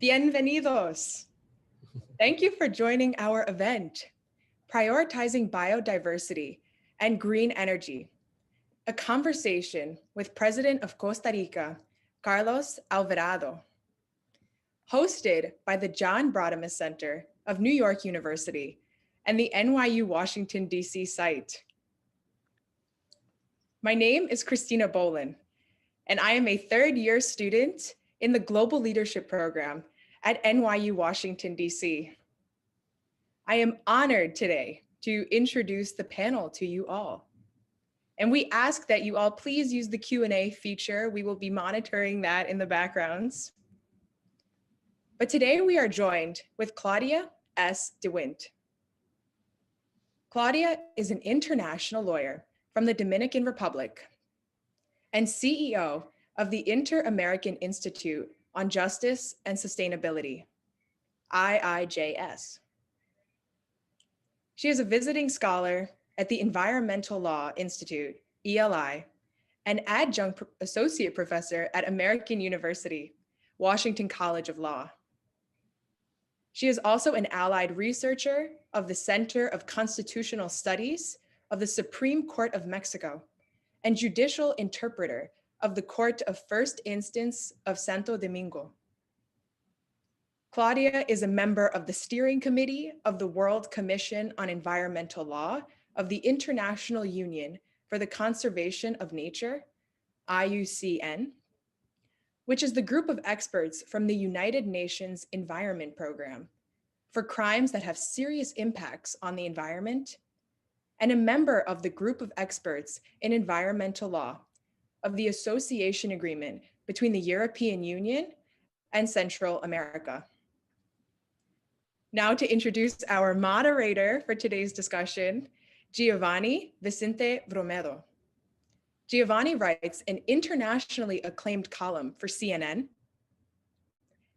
Bienvenidos. Thank you for joining our event, Prioritizing Biodiversity and Green Energy, a conversation with President of Costa Rica, Carlos Alvarado, hosted by the John Brademas Center of New York University and the NYU Washington, D.C. site. My name is Christina Bowllan, and I am a third-year student in the Global Leadership Program at NYU Washington, D.C. I am honored today to introduce the panel to you all. And we ask that you all please use the Q&A feature. We will be monitoring that in the backgrounds. But today we are joined with Claudia S. de Windt. Claudia is an international lawyer from the Dominican Republic and CEO of the Inter-American Institute on Justice and Sustainability, IIJS. She is a visiting scholar at the Environmental Law Institute, ELI, and adjunct associate professor at American University, Washington College of Law. She is also an allied researcher of the Center of Constitutional Studies of the Supreme Court of Mexico and judicial interpreter of the Court of First Instance of Santo Domingo. Claudia is a member of the steering committee of the World Commission on Environmental Law of the International Union for the Conservation of Nature, IUCN, which is the group of experts from the United Nations Environment Program for crimes that have serious impacts on the environment, and a member of the group of experts in environmental law of the Association Agreement between the European Union and Central America. Now to introduce our moderator for today's discussion, Geovanny Vicente-Romero. Geovanny writes an internationally acclaimed column for CNN.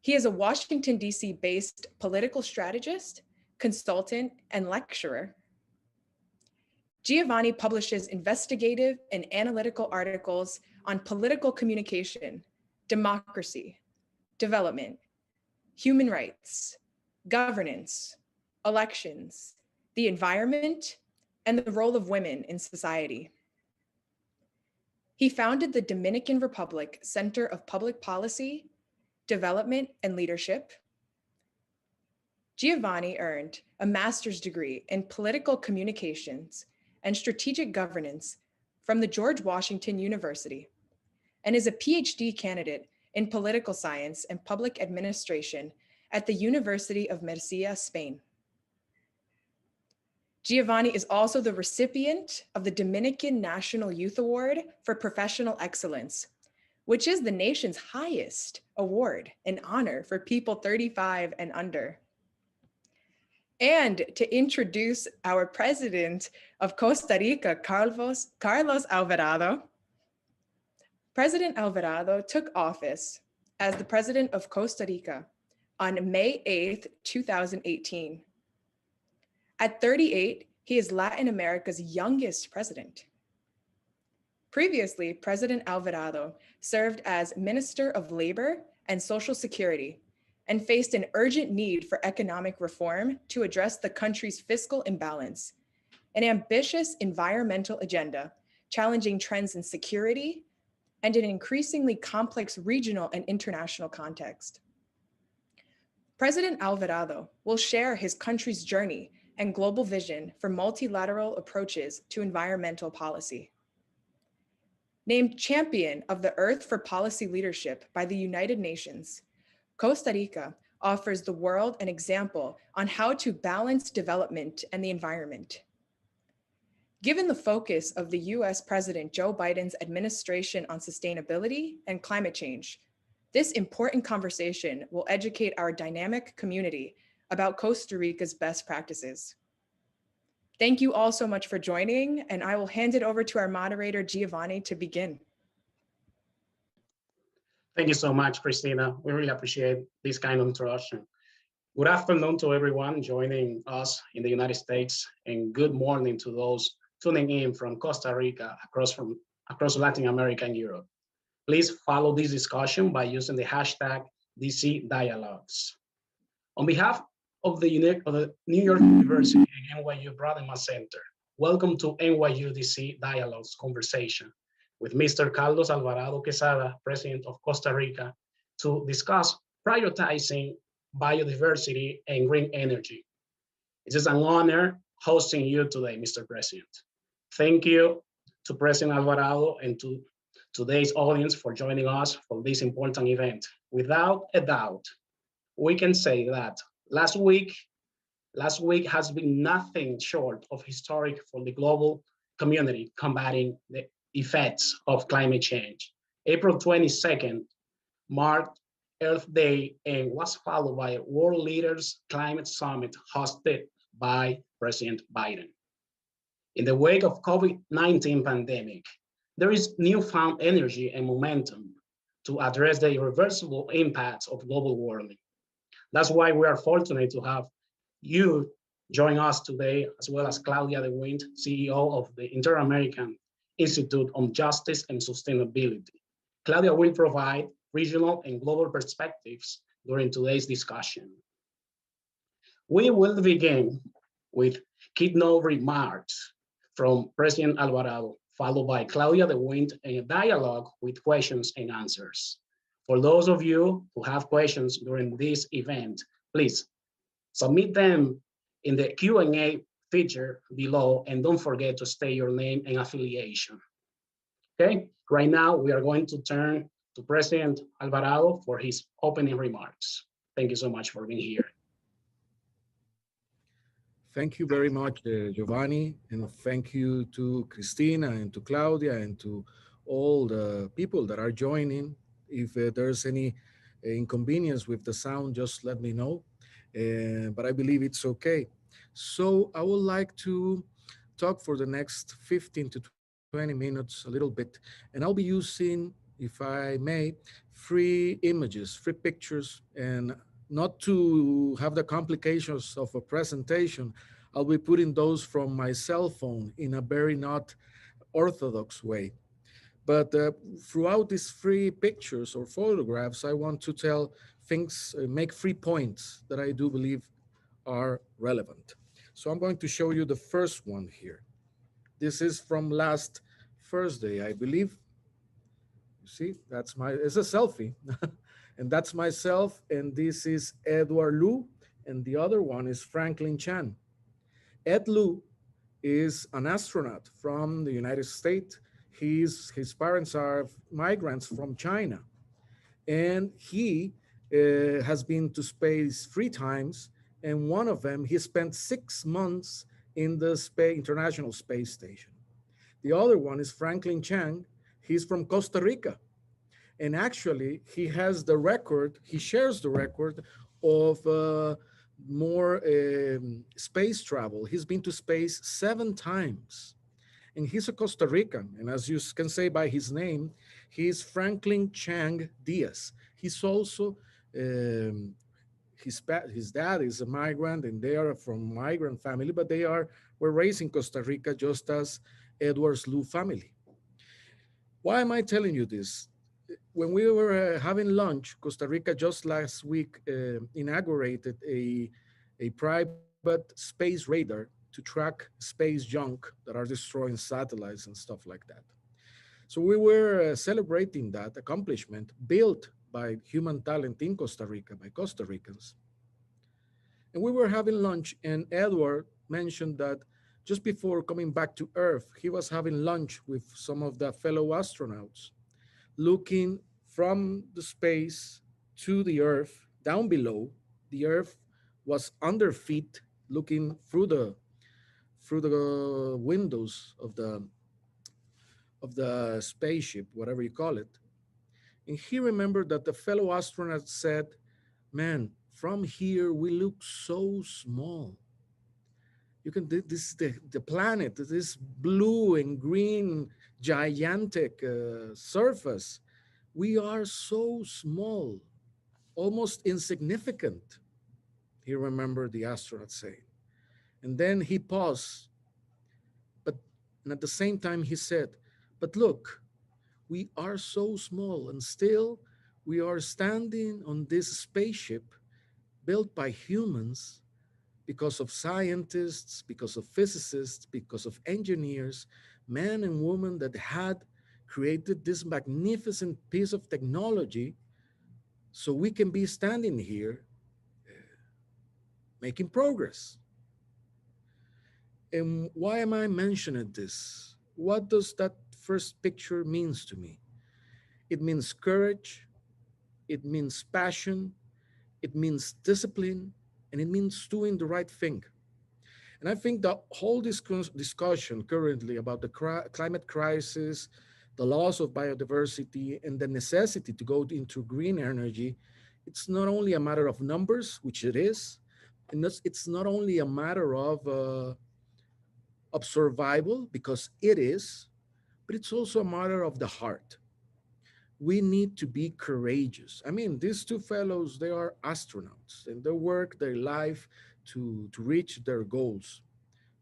He is a Washington, D.C. based political strategist, consultant, and lecturer. Geovanny publishes investigative and analytical articles on political communication, democracy, development, human rights, governance, elections, the environment, and the role of women in society. He founded the Dominican Republic Center of Public Policy, Development, and Leadership. Geovanny earned a master's degree in political communications and strategic governance from the George Washington University and is a PhD candidate in political science and public administration at the University of Murcia, Spain. Geovanny is also the recipient of the Dominican National Youth Award for Professional Excellence, which is the nation's highest award and honor for people 35 and under. And to introduce our president of Costa Rica, Carlos Alvarado. President Alvarado took office as the president of Costa Rica on May 8th, 2018. At 38, he is Latin America's youngest president. Previously, President Alvarado served as Minister of Labor and Social Security and faced an urgent need for economic reform to address the country's fiscal imbalance, an ambitious environmental agenda, challenging trends in security, and an increasingly complex regional and international context. President Alvarado will share his country's journey and global vision for multilateral approaches to environmental policy. Named Champion of the Earth for Policy Leadership by the United Nations, Costa Rica offers the world an example on how to balance development and the environment. Given the focus of the US President Joe Biden's administration on sustainability and climate change, this important conversation will educate our dynamic community about Costa Rica's best practices. Thank you all so much for joining, and I will hand it over to our moderator, Geovanny, to begin. Thank you so much, Christina. We really appreciate this kind of introduction. Good afternoon to everyone joining us in the United States, and good morning to those tuning in from Costa Rica, across Latin America and Europe. Please follow this discussion by using the hashtag DC Dialogues. On behalf of the New York University and NYU Brademas Center, welcome to NYU DC Dialogues Conversation with Mr. Carlos Alvarado Quesada, President of Costa Rica, to discuss prioritizing biodiversity and green energy. It is an honor hosting you today, Mr. President. Thank you to President Alvarado and to today's audience for joining us for this important event. Without a doubt, we can say that last week has been nothing short of historic for the global community combating the effects of climate change. April 22nd marked Earth Day and was followed by a World Leaders Climate Summit hosted by President Biden. In the wake of COVID-19 pandemic, there is newfound energy and momentum to address the irreversible impacts of global warming. That's why we are fortunate to have you join us today, as well as Claudia de Windt, CEO of the Inter-American Institute on Justice and Sustainability. Claudia will provide regional and global perspectives during today's discussion. We will begin with keynote remarks from President Alvarado, followed by Claudia de Windt and a dialogue with questions and answers. For those of you who have questions during this event, please submit them in the Q&A feature below, and don't forget to state your name and affiliation. Okay, right now we are going to turn to President Alvarado for his opening remarks. Thank you so much for being here. Thank you very much, Geovanny, and thank you to Christina and to Claudia and to all the people that are joining. If there's any inconvenience with the sound, just let me know, but I believe it's okay. So I would like to talk for the next 15 to 20 minutes a little bit, and I'll be using, if I may, free images, free pictures, and not to have the complications of a presentation, I'll be putting those from my cell phone in a very not orthodox way. But throughout these free pictures or photographs, I want to tell things, make 3 points that I do believe are relevant. So I'm going to show you the first one here. This is from last Thursday, I believe. You see, it's a selfie. And that's myself, and this is Edward Liu, and the other one is Franklin Chan. Ed Liu is an astronaut from the United States. His parents are migrants from China, and he has been to space 3 times, and one of them, he spent 6 months in the International Space Station. The other one is Franklin Chan. He's from Costa Rica. And actually, he has the record, he shares the record of more space travel. He's been to space 7 times. And he's a Costa Rican. And as you can say by his name, he's Franklin Chang Diaz. He's also, his dad is a migrant, and they are from migrant family, but were raised in Costa Rica just as Edward's Liu family. Why am I telling you this? When we were having lunch, Costa Rica just last week inaugurated a private space radar to track space junk that are destroying satellites and stuff like that. So we were celebrating that accomplishment built by human talent in Costa Rica, by Costa Ricans. And we were having lunch, and Edward mentioned that just before coming back to Earth, he was having lunch with some of the fellow astronauts, looking from the space to the Earth, down below. The Earth was under feet, looking through the windows of the spaceship, whatever you call it. And he remembered that the fellow astronaut said, "Man, from here we look so small. You can, this the planet, this blue and green gigantic surface. We are so small, almost insignificant." He remembered the astronaut saying. And then he paused, and at the same time he said, "But look, we are so small, and still We are standing on this spaceship built by humans because of scientists, because of physicists, because of engineers, men and women that had created this magnificent piece of technology so we can be standing here making progress. And why am I mentioning this? What does that first picture means to me? It means courage, it means passion, it means discipline, and it means doing the right thing. And I think the whole discussion currently about the climate crisis, the loss of biodiversity, and the necessity to go into green energy, it's not only a matter of numbers, which it is, and it's not only a matter of survival, because it is, but it's also a matter of the heart. We need to be courageous. I mean, these two fellows, they are astronauts and they work their life to reach their goals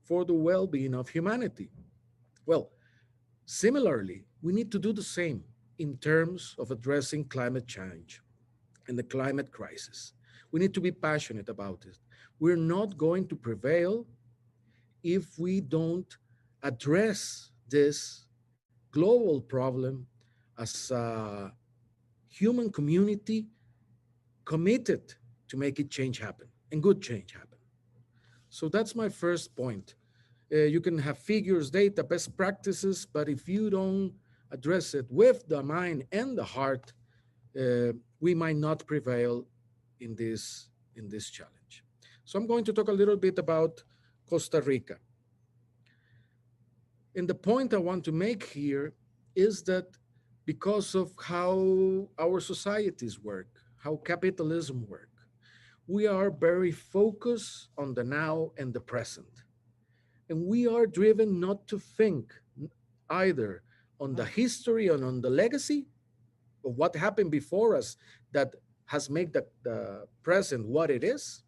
for the well-being of humanity. Well, similarly, we need to do the same in terms of addressing climate change and the climate crisis. We need to be passionate about it. We're not going to prevail if we don't address this global problem as a human community committed to make it change happen and good change happen. So that's my first point. You can have figures, data, best practices, but if you don't address it with the mind and the heart, we might not prevail in this challenge. So I'm going to talk a little bit about Costa Rica. And the point I want to make here is that because of how our societies work, how capitalism work, we are very focused on the now and the present. And we are driven not to think either on the history and on the legacy of what happened before us that has made the present what it is.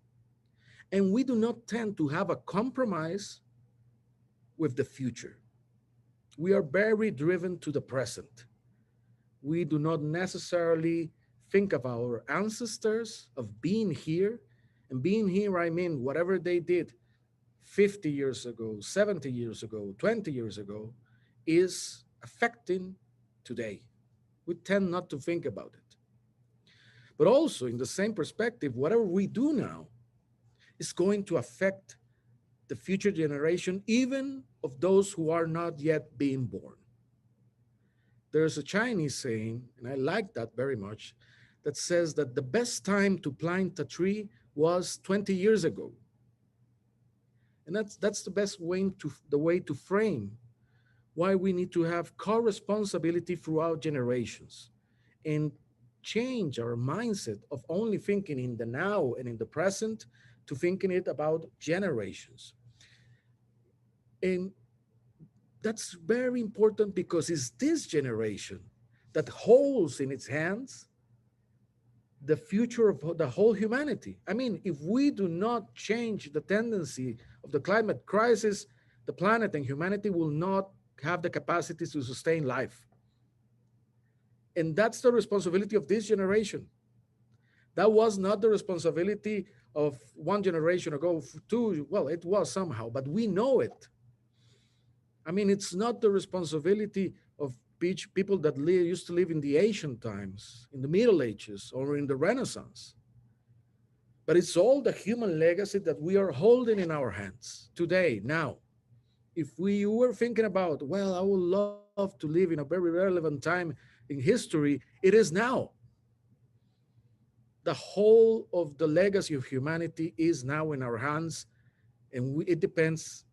And we do not tend to have a compromise with the future. We are very driven to the present. We do not necessarily think of our ancestors, of being here. And being here, I mean, whatever they did 50 years ago, 70 years ago, 20 years ago, is affecting today. We tend not to think about it. But also, in the same perspective, whatever we do now is going to affect the future generation, even of those who are not yet being born. There's a Chinese saying, and I like that very much, that says that the best time to plant a tree was 20 years ago. And that's the best way to frame why we need to have co-responsibility throughout generations and change our mindset of only thinking in the now and in the present to thinking it about generations. And that's very important because it's this generation that holds in its hands the future of the whole humanity. I mean, if we do not change the tendency of the climate crisis, the planet and humanity will not have the capacity to sustain life. And that's the responsibility of this generation. That was not the responsibility of one generation ago, two, well, it was somehow, but we know it. I mean, it's not the responsibility of people that used to live in the ancient times, in the Middle Ages, or in the Renaissance. But it's all the human legacy that we are holding in our hands today, now. If we were thinking about, well, I would love to live in a very relevant time in history, it is now. The whole of the legacy of humanity is now in our hands, and it depends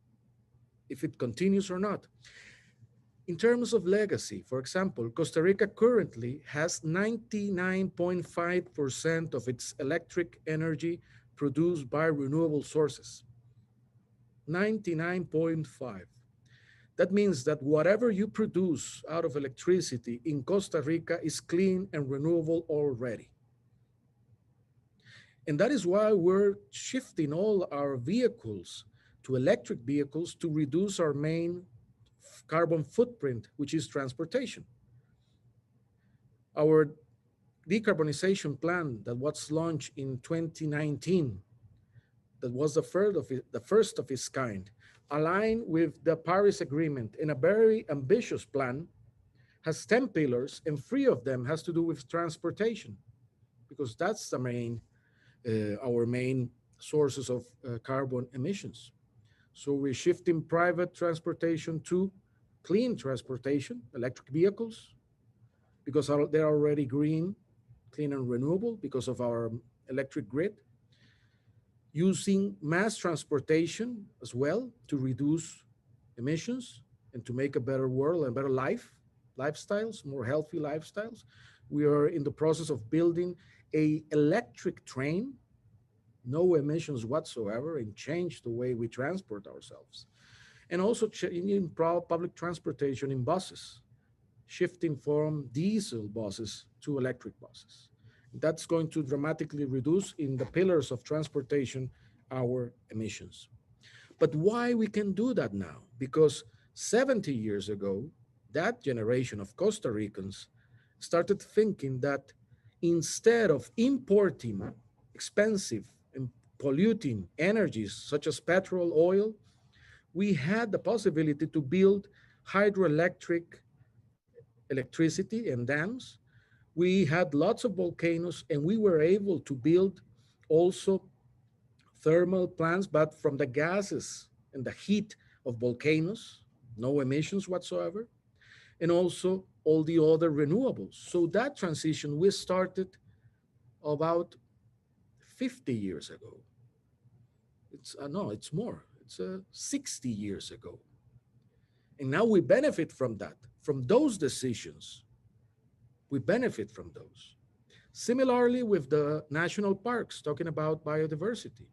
if it continues or not. In terms of legacy, for example, Costa Rica currently has 99.5% of its electric energy produced by renewable sources. 99.5. That means that whatever you produce out of electricity in Costa Rica is clean and renewable already. And that is why we're shifting all our vehicles to electric vehicles to reduce our main carbon footprint, which is transportation. Our decarbonization plan that was launched in 2019, that was the first of its kind, aligned with the Paris Agreement in a very ambitious plan, has 10 pillars, and 3 of them has to do with transportation, because that's the main, our main sources of carbon emissions. So we're shifting private transportation to clean transportation, electric vehicles, because they're already green, clean and renewable because of our electric grid. Using mass transportation as well to reduce emissions and to make a better world and better lifestyles, more healthy lifestyles. We are in the process of building a electric train, no emissions whatsoever, and change the way we transport ourselves. And also changing public transportation in buses, shifting from diesel buses to electric buses. That's going to dramatically reduce in the pillars of transportation our emissions. But why we can do that now? Because 70 years ago, that generation of Costa Ricans started thinking that instead of importing expensive and polluting energies such as petrol, oil, we had the possibility to build hydroelectric electricity and dams. We had lots of volcanoes, and we were able to build also thermal plants, but from the gases and the heat of volcanoes, no emissions whatsoever, and also all the other renewables. So that transition we started about 50 years ago. It's no, it's more. It's 60 years ago. And now we benefit from that, from those decisions. We benefit from those. Similarly with the national parks, talking about biodiversity.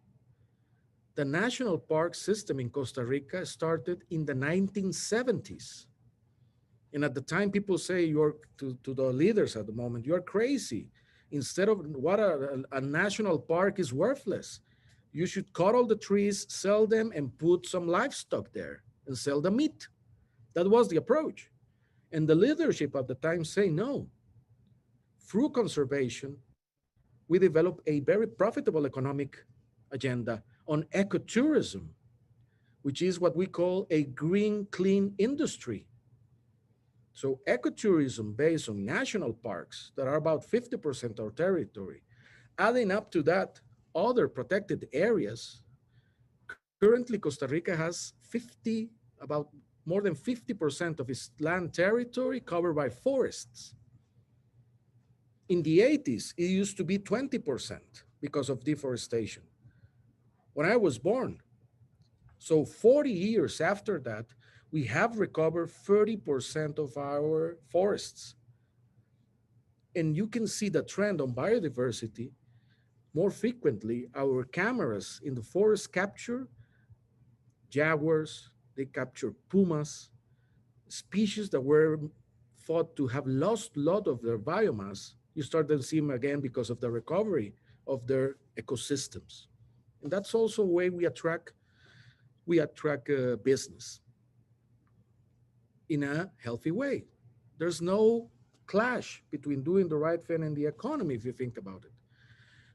The national park system in Costa Rica started in the 1970s. And at the time, people say to the leaders at the moment, you're crazy. Instead of what a national park is worthless. You should cut all the trees, sell them, and put some livestock there and sell the meat. That was the approach. And the leadership at the time say no. Through conservation, we developed a very profitable economic agenda on ecotourism, which is what we call a green, clean industry. So ecotourism based on national parks that are about 50% of our territory, adding up to that other protected areas. Currently, Costa Rica has about more than 50% of its land territory covered by forests. In the 80s, it used to be 20% because of deforestation. When I was born, so 40 years after that, we have recovered 30% of our forests. And you can see the trend on biodiversity. More frequently, our cameras in the forest capture jaguars, they capture pumas, species that were thought to have lost a lot of their biomass. You start to see them again because of the recovery of their ecosystems. And that's also a way we attract business in a healthy way. There's no clash between doing the right thing and the economy, if you think about it.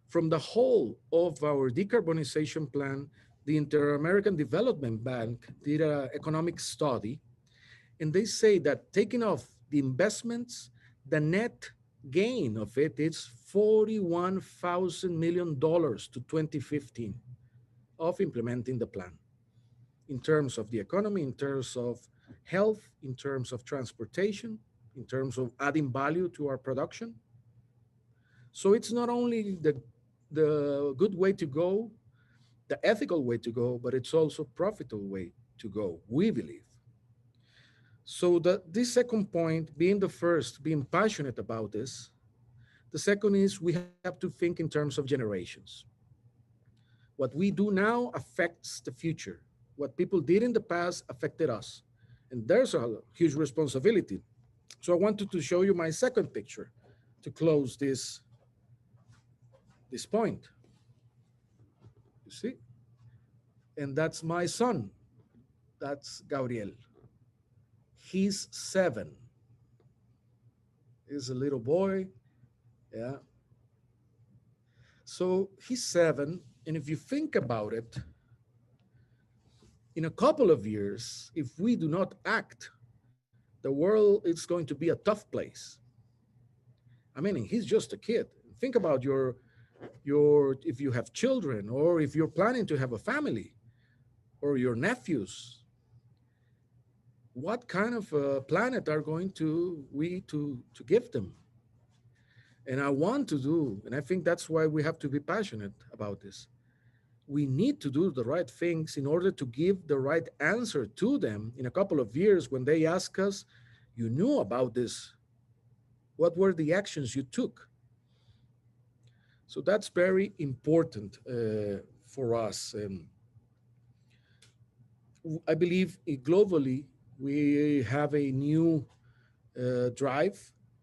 From the whole of our decarbonization plan, the Inter-American Development Bank did an economic study, and they say that taking off the investments, the net gain of it is $41,000 million to 2015 of implementing the plan in terms of the economy, in terms of health, in terms of transportation, in terms of adding value to our production. So it's not only the good way to go, the ethical way to go, but it's also profitable way to go, we believe. So this second point, being the first, being passionate about this, the second is we have to think in terms of generations. What we do now affects the future. What people did in the past affected us. And there's a huge responsibility. So I wanted to show you my second picture to close this point. You see? And that's my son. That's Gabriel. He's 7. He's a little boy. Yeah. So he's 7. And if you think about it, in a couple of years, if we do not act, the world is going to be a tough place. I mean, he's just a kid. Think about your if you have children or if you're planning to have a family or your nephews, what kind of a planet are going to we to give them? And I want to do, and I think that's why we have to be passionate about this. We need to do the right things in order to give the right answer to them in a couple of years when they ask us, you knew about this. What were the actions you took? So that's very important for us. I believe globally we have a new drive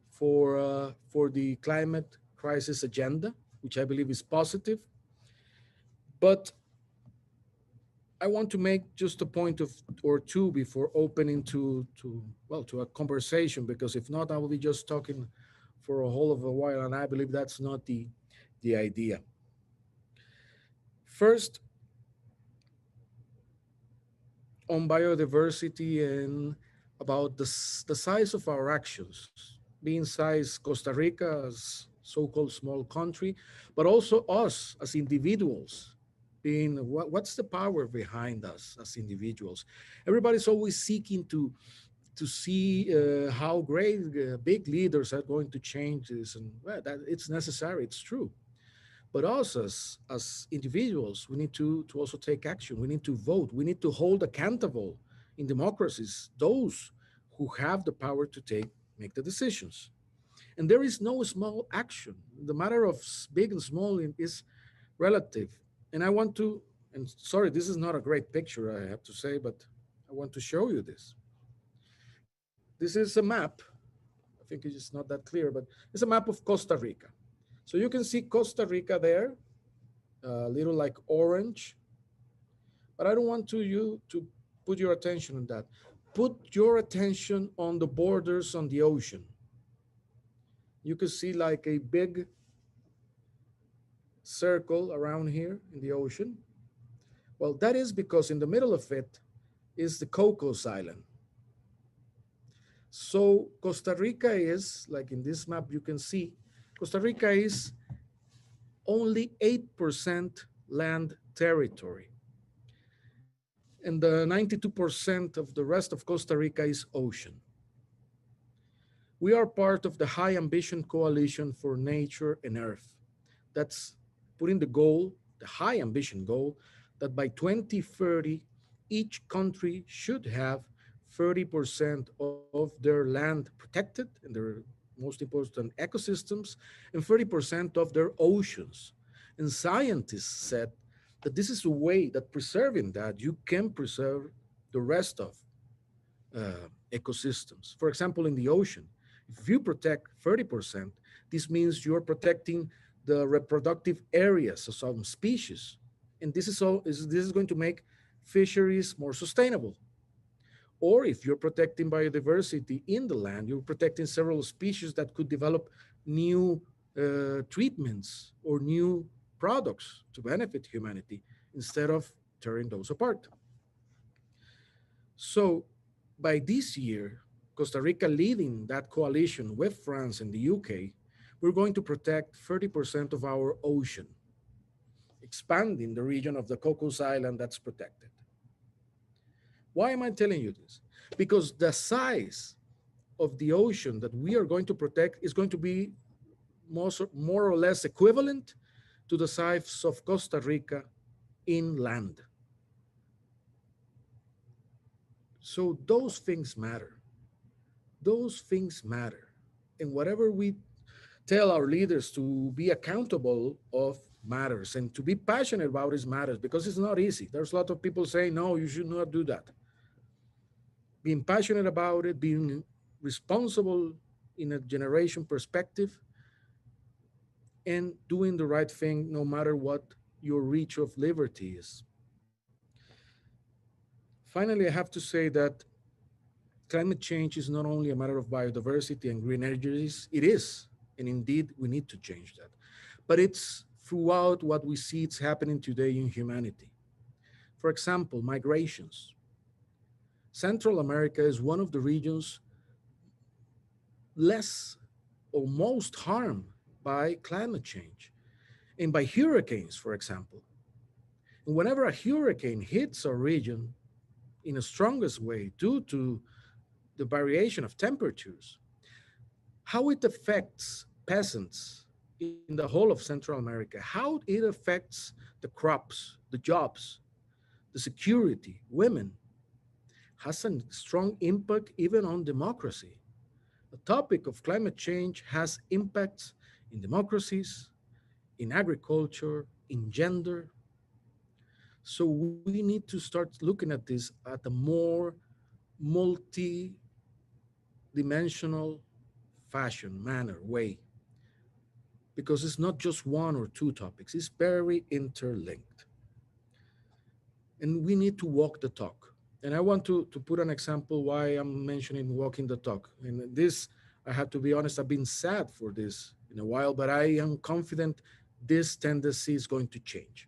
for the climate crisis agenda, which I believe is positive. But I want to make just a point of or two before opening to a conversation, because if not, I will be just talking for a whole of a while, and I believe that's not the idea. First, on biodiversity and about the size of our actions, being size Costa Rica as so-called small country, but also us as individuals, being what's the power behind us as individuals. Everybody's always seeking to see how great big leaders are going to change this, and well, that it's necessary, it's true. But us as individuals, we need to also take action. We need to vote. We need to hold accountable in democracies those who have the power to make the decisions. And there is no small action. The matter of big and small is relative. And I want to, and sorry, this is not a great picture, I have to say, but I want to show you this. This is a map. I think it's just not that clear, but it's a map of Costa Rica. So you can see Costa Rica there, a little like orange, but I don't want you to put your attention on that. Put your attention on the borders on the ocean. You can see like a big circle around here in the ocean. Well, that is because in the middle of it is the Cocos Island. So Costa Rica is, like in this map you can see, Costa Rica is only 8% land territory. And the 92% of the rest of Costa Rica is ocean. We are part of the High Ambition Coalition for Nature and Earth. That's putting the goal, the high ambition goal, that by 2030, each country should have 30% of their land protected and their most important ecosystems, and 30% of their oceans. And scientists said that this is a way that preserving that you can preserve the rest of ecosystems. For example, in the ocean, if you protect 30%, this means you're protecting the reproductive areas of some species. And this is going to make fisheries more sustainable. Or if you're protecting biodiversity in the land, you're protecting several species that could develop new treatments or new products to benefit humanity instead of tearing those apart. So by this year, Costa Rica leading that coalition with France and the UK, we're going to protect 30% of our ocean, expanding the region of the Cocos Island that's protected. Why am I telling you this? Because the size of the ocean that we are going to protect is going to be more or less equivalent to the size of Costa Rica inland. So those things matter. Those things matter. And whatever we tell our leaders to be accountable of matters, and to be passionate about it matters, because it's not easy. There's a lot of people saying, no, you should not do that. Being passionate about it, being responsible in a generation perspective, and doing the right thing no matter what your reach of liberty is. Finally, I have to say that climate change is not only a matter of biodiversity and green energies, it is And indeed, we need to change that. But it's throughout what we see it's happening today in humanity. For example, migrations. Central America is one of the regions less or most harmed by climate change and by hurricanes, for example. And whenever a hurricane hits our region in a strongest way due to the variation of temperatures, how it affects peasants in the whole of Central America, how it affects the crops, the jobs, the security, women, has a strong impact even on democracy. The topic of climate change has impacts in democracies, in agriculture, in gender. So we need to start looking at this at a more multi-dimensional fashion, manner, way, because it's not just one or two topics, it's very interlinked. And we need to walk the talk. And I want to put an example why I'm mentioning walking the talk. And this, I have to be honest, I've been sad for this in a while, but I am confident this tendency is going to change.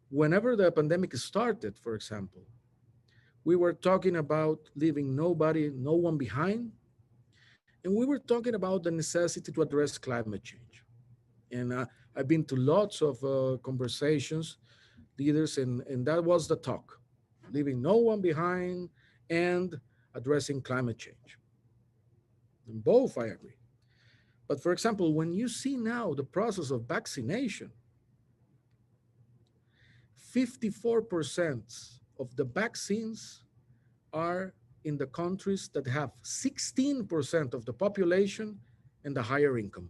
Whenever the pandemic started, for example, we were talking about leaving nobody, no one behind. And we were talking about the necessity to address climate change. And I've been to lots of conversations, leaders, and that was the talk, leaving no one behind and addressing climate change. And both I agree. But for example, when you see now the process of vaccination, 54% of the vaccines are in the countries that have 16% of the population and the higher income.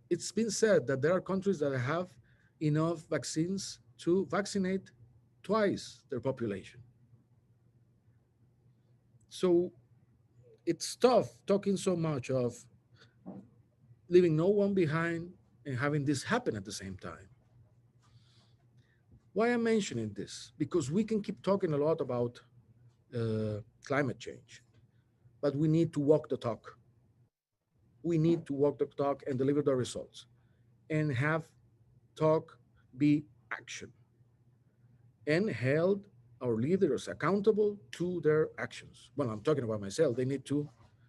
It's been said that there are countries that have enough vaccines to vaccinate twice their population. So it's tough talking so much of leaving no one behind and having this happen at the same time. Why I'm mentioning this? Because we can keep talking a lot about climate change, but we need to walk the talk. We need to walk the talk and deliver the results and have talk be action and held our leaders accountable to their actions. Well, I'm talking about myself. They need to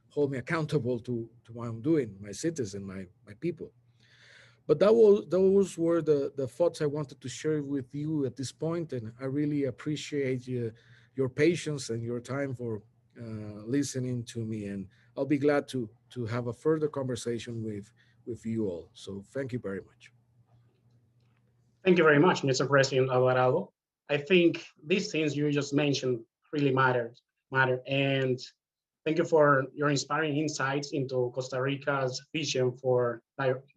hold me accountable to what I'm doing, my citizens, my people. But those were the thoughts I wanted to share with you at this point, and I really appreciate your patience and your time for listening to me. And I'll be glad to have a further conversation with you all. So thank you very much. Thank you very much, Mr. President Alvarado. I think these things you just mentioned really matter. And thank you for your inspiring insights into Costa Rica's vision for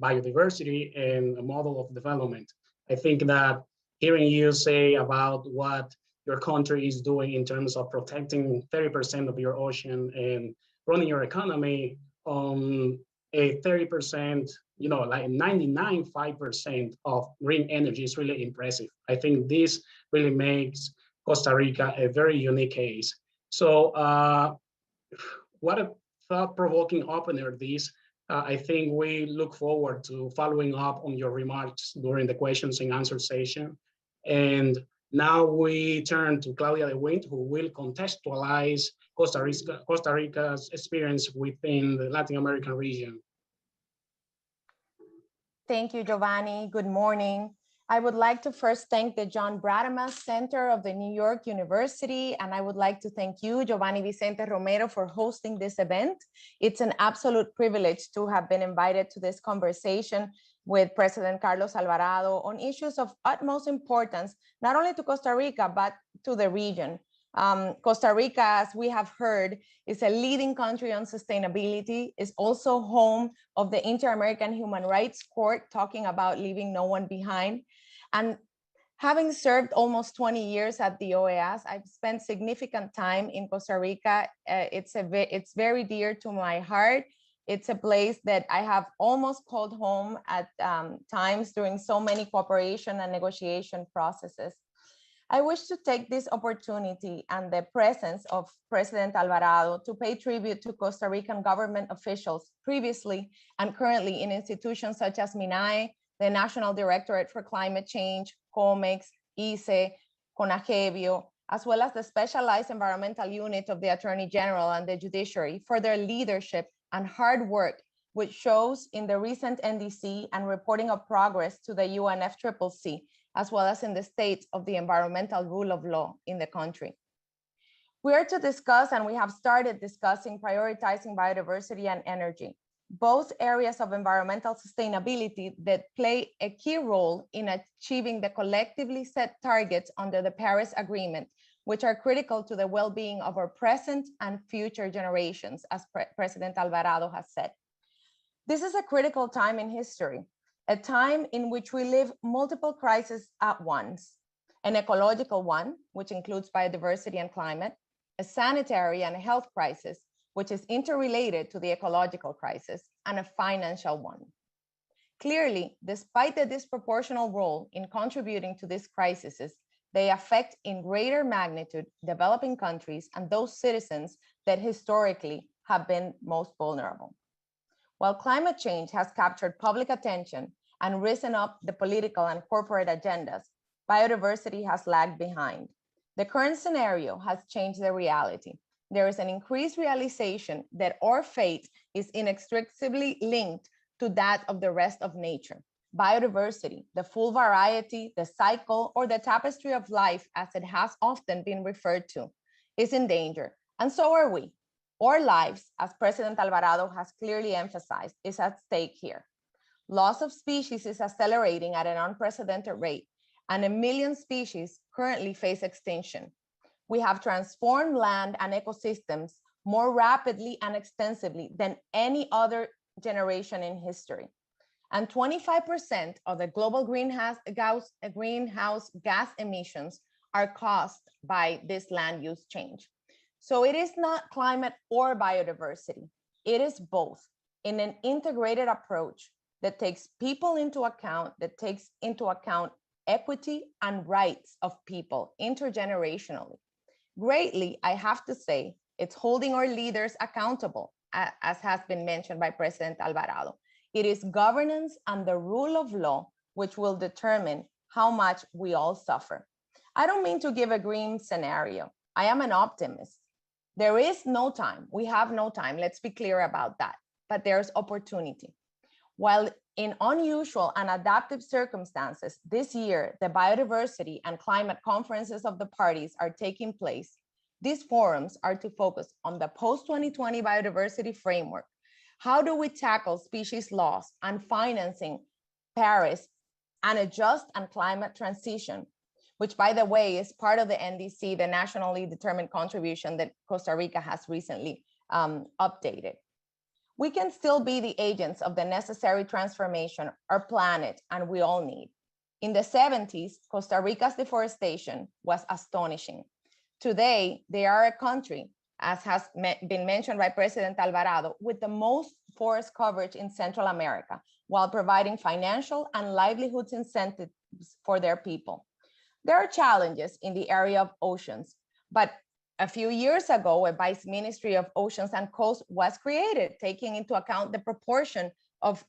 biodiversity and a model of development. I think that hearing you say about what your country is doing in terms of protecting 30% of your ocean and running your economy on a 30%, like 99.5% of green energy is really impressive. I think this really makes Costa Rica a very unique case. So what a thought-provoking opener this. I think we look forward to following up on your remarks during the questions and answer session. And now we turn to Claudia de Windt, who will contextualize Costa Rica's experience within the Latin American region. Thank you, Geovanny. Good morning. I would like to first thank the John Brademas Center of the New York University, and I would like to thank you, Geovanny Vicente-Romero, for hosting this event. It's an absolute privilege to have been invited to this conversation with President Carlos Alvarado on issues of utmost importance, not only to Costa Rica, but to the region. Costa Rica, as we have heard, is a leading country on sustainability, is also home of the Inter-American Human Rights Court, talking about leaving no one behind. And having served almost 20 years at the OAS, I've spent significant time in Costa Rica. It's very dear to my heart. It's a place that I have almost called home at times during so many cooperation and negotiation processes. I wish to take this opportunity and the presence of President Alvarado to pay tribute to Costa Rican government officials previously and currently in institutions such as MINAE, the National Directorate for Climate Change, COMEX, ICE, CONAGEBIO, as well as the Specialized Environmental Unit of the Attorney General and the Judiciary for their leadership and hard work, which shows in the recent NDC and reporting of progress to the UNFCCC, as well as in the state of the environmental rule of law in the country. We are to discuss, and we have started discussing, prioritizing biodiversity and energy, both areas of environmental sustainability that play a key role in achieving the collectively set targets under the Paris Agreement, which are critical to the well-being of our present and future generations, as President Alvarado has said. This is a critical time in history, a time in which we live multiple crises at once: an ecological one, which includes biodiversity and climate, a sanitary and a health crisis, which is interrelated to the ecological crisis, and a financial one. Clearly, despite the disproportional role in contributing to these crises, they affect in greater magnitude developing countries and those citizens that historically have been most vulnerable. While climate change has captured public attention and risen up the political and corporate agendas, biodiversity has lagged behind. The current scenario has changed the reality. There is an increased realization that our fate is inextricably linked to that of the rest of nature. Biodiversity, the full variety, the cycle, or the tapestry of life, as it has often been referred to, is in danger, and so are we. Our lives, as President Alvarado has clearly emphasized, is at stake here. Loss of species is accelerating at an unprecedented rate, and 1 million species currently face extinction. We have transformed land and ecosystems more rapidly and extensively than any other generation in history. And 25% of the global greenhouse gas emissions are caused by this land use change. So it is not climate or biodiversity. It is both, in an integrated approach that takes people into account, that takes into account equity and rights of people intergenerationally. Greatly, I have to say, it's holding our leaders accountable, as has been mentioned by President Alvarado. It is governance and the rule of law which will determine how much we all suffer. I don't mean to give a grim scenario. I am an optimist. There is no time. We have no time. Let's be clear about that. But there's opportunity. While in unusual and adaptive circumstances, this year, the biodiversity and climate conferences of the parties are taking place. These forums are to focus on the post-2020 biodiversity framework. How do we tackle species loss and financing Paris and a just and climate transition, which, by the way, is part of the NDC, the nationally determined contribution that Costa Rica has recently updated. We can still be the agents of the necessary transformation our planet and we all need. In the 70s, Costa Rica's deforestation was astonishing. Today, they are a country, as has been mentioned by President Alvarado, with the most forest coverage in Central America, while providing financial and livelihoods incentives for their people. There are challenges in the area of oceans, but a few years ago, a Vice Ministry of Oceans and Coasts was created, taking into account the proportion of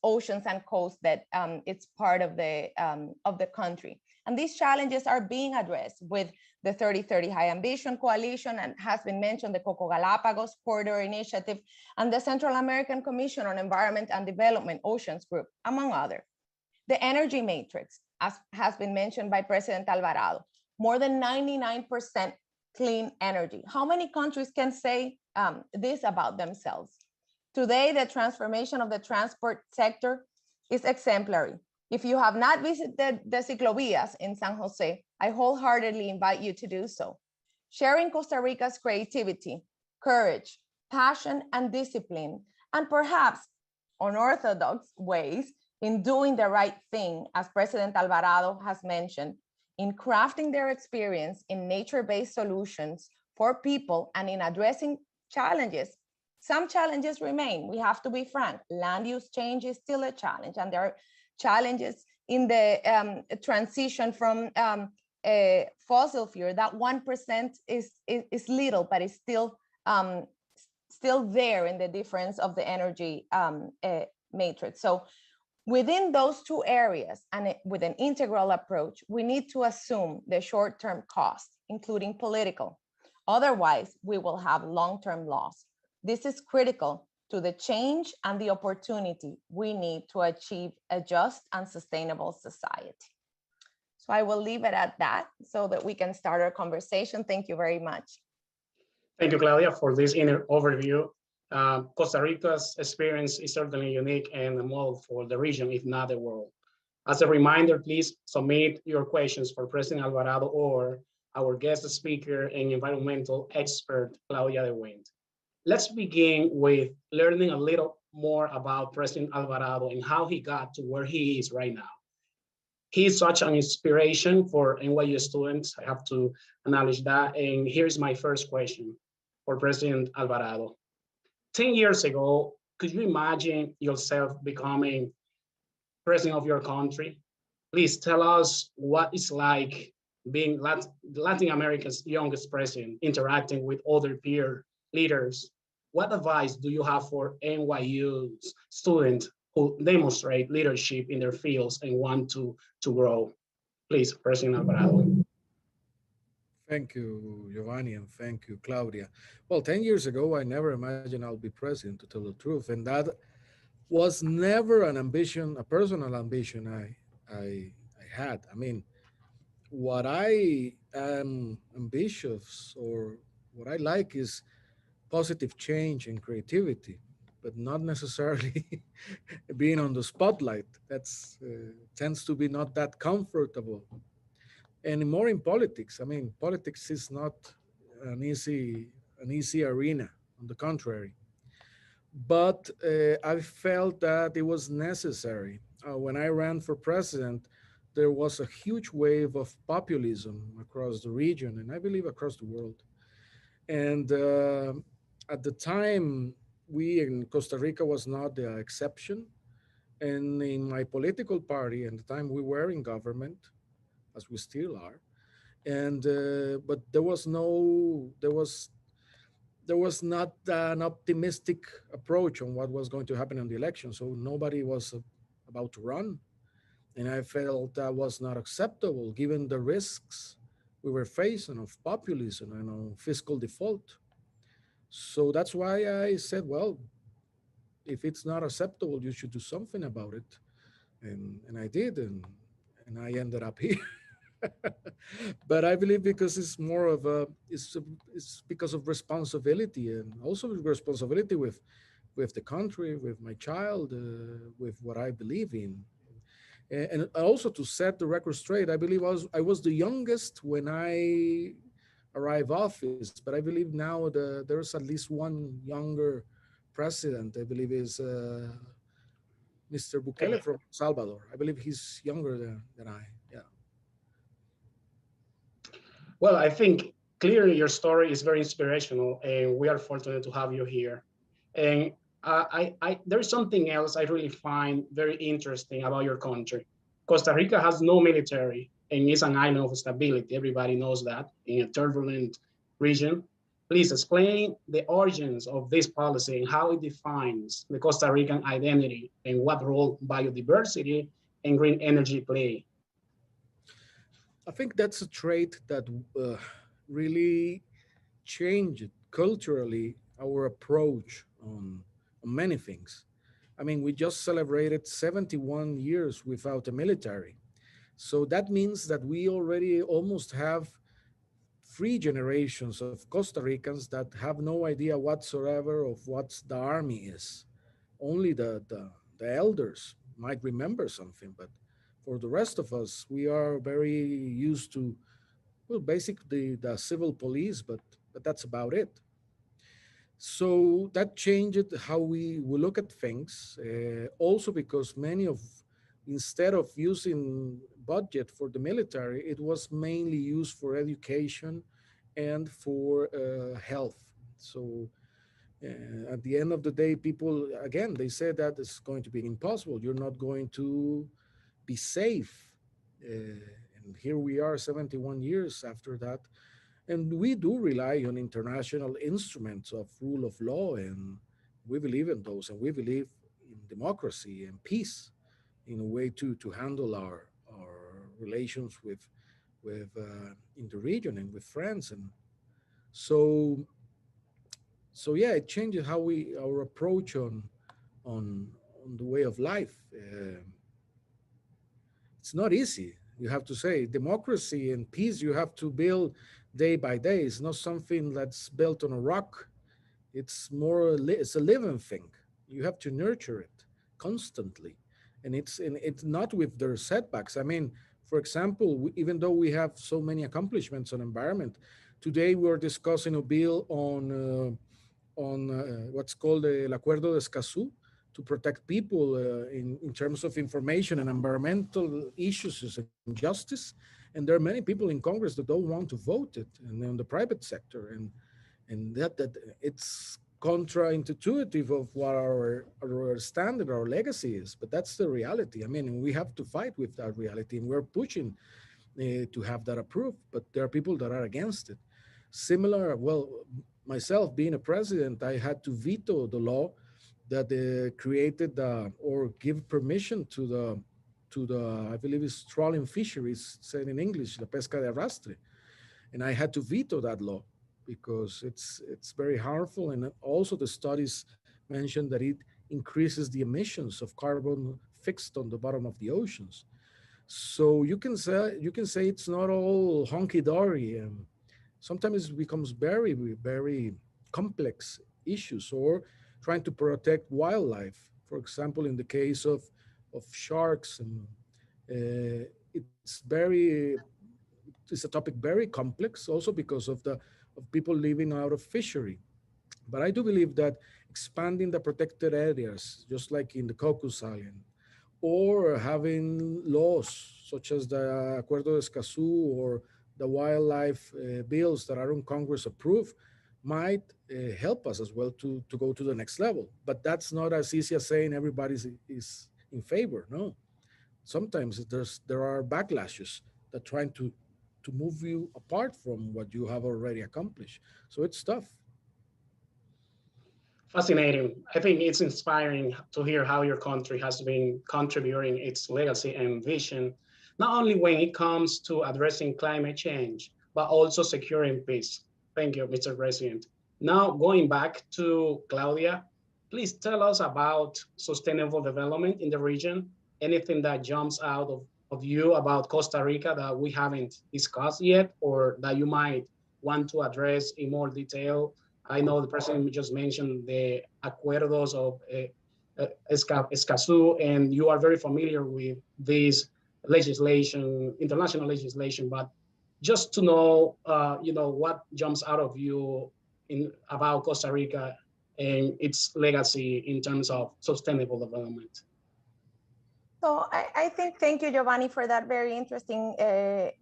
oceans and coasts that it's part of the country. And these challenges are being addressed with the 3030 High Ambition Coalition, and has been mentioned the Coco Galapagos Corridor Initiative, and the Central American Commission on Environment and Development Oceans Group, among others. The energy matrix, as has been mentioned by President Alvarado, more than 99% clean energy. How many countries can say this about themselves? Today, the transformation of the transport sector is exemplary. If you have not visited the ciclovías in San Jose, I wholeheartedly invite you to do so. Sharing Costa Rica's creativity, courage, passion, and discipline, and perhaps unorthodox ways in doing the right thing, as President Alvarado has mentioned, in crafting their experience in nature-based solutions for people and in addressing challenges. Some challenges remain. We have to be frank. Land use change is still a challenge, and there are challenges in the transition from fossil fuel, that 1% is little, but it's still there in the difference of the energy matrix. So within those two areas and with an integral approach, we need to assume the short-term cost, including political. Otherwise, we will have long-term loss. This is critical to the change and the opportunity we need to achieve a just and sustainable society. So I will leave it at that so that we can start our conversation. Thank you very much. Thank you, Claudia, for this overview. Costa Rica's experience is certainly unique and a model for the region, if not the world. As a reminder, please submit your questions for President Alvarado or our guest speaker and environmental expert, Claudia de Windt. Let's begin with learning a little more about President Alvarado and how he got to where he is right now. He is such an inspiration for NYU students. I have to acknowledge that. And here's my first question for President Alvarado. 10 years ago, could you imagine yourself becoming president of your country? Please tell us what it's like being Latin America's youngest president, interacting with other peer leaders. What advice do you have for NYU students who demonstrate leadership in their fields and want to grow? Please, President Alvarado. Thank you, Geovanny, and thank you, Claudia. Well, 10 years ago, I never imagined I'll be president, to tell the truth. And that was never an ambition, a personal ambition I had. I mean, what I am ambitious or what I like is positive change and creativity, but not necessarily being on the spotlight. That's tends to be not that comfortable. And more in politics. I mean, politics is not an easy arena. On the contrary, but I felt that it was necessary. When I ran for president, there was a huge wave of populism across the region, and I believe across the world. And at the time, we in Costa Rica was not the exception. And in my political party, at the time we were in government, as we still are, and but there was not an optimistic approach on what was going to happen in the election. So nobody was about to run, and I felt that was not acceptable given the risks we were facing of populism and on fiscal default. So that's why I said, well, if it's not acceptable, you should do something about it, and I did, and I ended up here. But I believe because it's more of it's because of responsibility, and also responsibility with the country, with my child, with what I believe in. And also to set the record straight, I believe I was the youngest when I arrived office, but I believe now there's at least one younger president. I believe is Mr. Bukele from Salvador. I believe he's younger than I. Yeah. Well, I think clearly your story is very inspirational, and we are fortunate to have you here. And there's something else I really find very interesting about your country. Costa Rica has no military and is an island of stability. Everybody knows that in a turbulent region. Please explain the origins of this policy and how it defines the Costa Rican identity and what role biodiversity and green energy play. I think that's a trait that really changed culturally our approach on many things. I mean, we just celebrated 71 years without a military. So that means that we already almost have three generations of Costa Ricans that have no idea whatsoever of what the army is. Only the elders might remember something, but for the rest of us, we are very used to, well, basically the civil police, but that's about it. So that changed how we look at things. Also because instead of using budget for the military, it was mainly used for education and for health. So at the end of the day, people, again, they said that it's going to be impossible. You're not going to be safe. And here we are 71 years after that. And we do rely on international instruments of rule of law, and we believe in those, and we believe in democracy and peace in a way to handle our relations with in the region and with friends. And so yeah, it changes how our approach on on the way of life. It's not easy. You have to say democracy and peace you have to build day by day. It's not something that's built on a rock. It's it's a living thing. You have to nurture it constantly, and it's not with their setbacks. I mean, for example, even though we have so many accomplishments on environment, today we're discussing a bill on what's called the El Acuerdo de Escazú to protect people in terms of information and environmental issues and justice. And there are many people in Congress that don't want to vote it, and in the private sector, and that it's counterintuitive of what our standard, our legacy is. But that's the reality. I mean, we have to fight with that reality, and we're pushing to have that approved. But there are people that are against it. Similar, well, myself being a president, I had to veto the law that created or give permission to the I believe it's trawling fisheries, said in English, la pesca de arrastre, and I had to veto that law because it's very harmful, and also the studies mentioned that it increases the emissions of carbon fixed on the bottom of the oceans. So you can say it's not all hunky dory. Sometimes it becomes very complex issues, or trying to protect wildlife. For example, in the case of sharks, and it's a topic very complex, also because of people living out of fishery. But I do believe that expanding the protected areas, just like in the Cocos Island, or having laws such as the Acuerdo de Escazú or the wildlife bills that are in Congress approved, might help us as well to go to the next level. But that's not as easy as saying everybody is in favor. No, sometimes there are backlashes that trying to move you apart from what you have already accomplished. So it's tough. Fascinating. I think it's inspiring to hear how your country has been contributing its legacy and vision, not only when it comes to addressing climate change, but also securing peace. Thank you, Mr. President. Now, going back to Claudia, please tell us about sustainable development in the region. Anything that jumps out of you about Costa Rica that we haven't discussed yet, or that you might want to address in more detail? I know the president just mentioned the acuerdos of Escazú, and you are very familiar with this legislation, international legislation, but just to know, what jumps out of you about Costa Rica and its legacy in terms of sustainable development. So I think, thank you, Geovanny, for that very interesting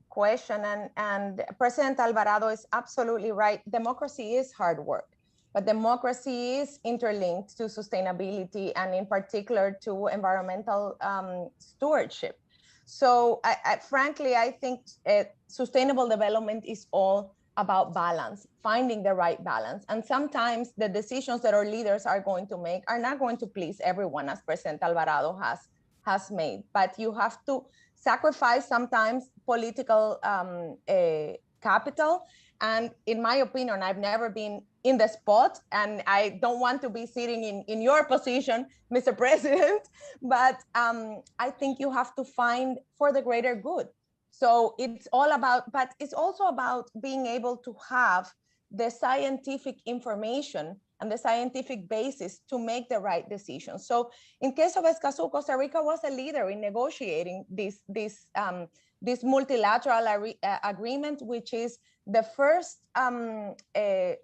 question. And President Alvarado is absolutely right. Democracy is hard work, but democracy is interlinked to sustainability, and in particular to environmental stewardship. So frankly, I think sustainable development is all about balance, finding the right balance. And sometimes the decisions that our leaders are going to make are not going to please everyone, as President Alvarado has made, but you have to sacrifice sometimes political capital. And in my opinion, I've never been in the spot, and I don't want to be sitting in your position, Mr. President, but I think you have to find for the greater good. So it's all about, but it's also about being able to have the scientific information and the scientific basis to make the right decisions. So in case of Escazú, Costa Rica was a leader in negotiating this multilateral agreement, which is the first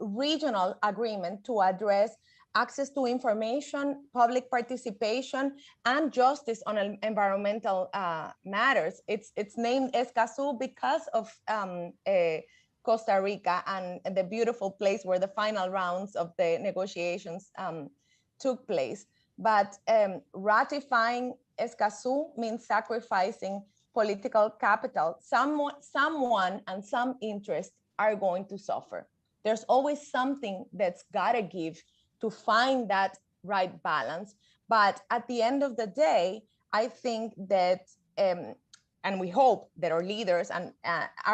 regional agreement to address access to information, public participation, and justice on environmental matters. It's named Escazú because of Costa Rica and the beautiful place where the final rounds of the negotiations took place. But ratifying Escazú means sacrificing political capital, someone and some interests are going to suffer. There's always something that's gotta give to find that right balance. But at the end of the day, I think that, and we hope that our leaders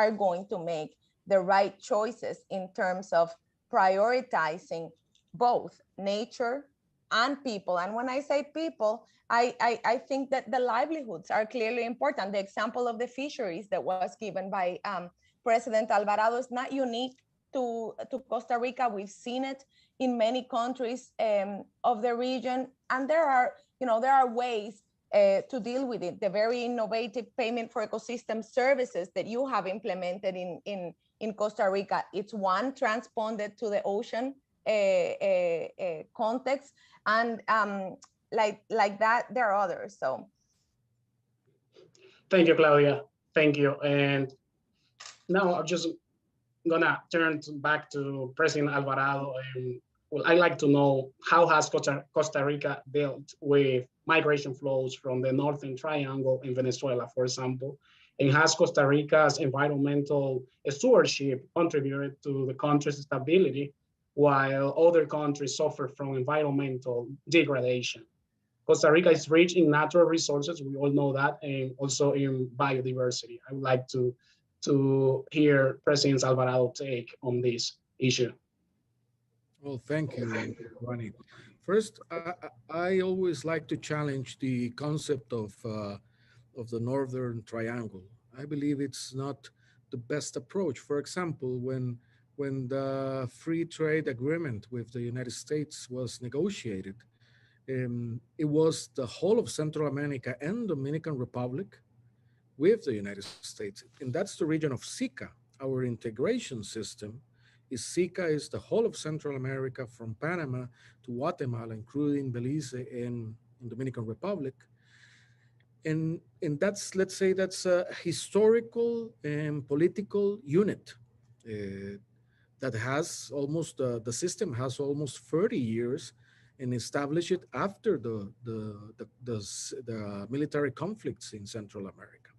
are going to make the right choices in terms of prioritizing both nature and people. And when I say people, I think that the livelihoods are clearly important. The example of the fisheries that was given by President Alvarado is not unique to Costa Rica. We've seen it in many countries of the region, and there are ways to deal with it. The very innovative payment for ecosystem services that you have implemented in Costa Rica, it's one transponded to the ocean context, and like that, there are others. So, thank you, Claudia. Thank you. And now I'm just gonna turn back to President Alvarado. And well, I'd like to know, how has Costa Rica dealt with migration flows from the Northern Triangle in Venezuela, for example? And has Costa Rica's environmental stewardship contributed to the country's stability while other countries suffer from environmental degradation? Costa Rica is rich in natural resources, we all know that, and also in biodiversity. I would like to hear President Alvarado take on this issue. Well, thank you, Ronnie. First, I always like to challenge the concept of the Northern Triangle. I believe it's not the best approach. For example, when the free trade agreement with the United States was negotiated, it was the whole of Central America and Dominican Republic with the United States. And that's the region of SICA. Our integration system is SICA is the whole of Central America from Panama to Guatemala, including Belize and Dominican Republic. And that's, let's say, that's a historical and political unit that has almost, the system has almost 30 years and established it after the military conflicts in Central America.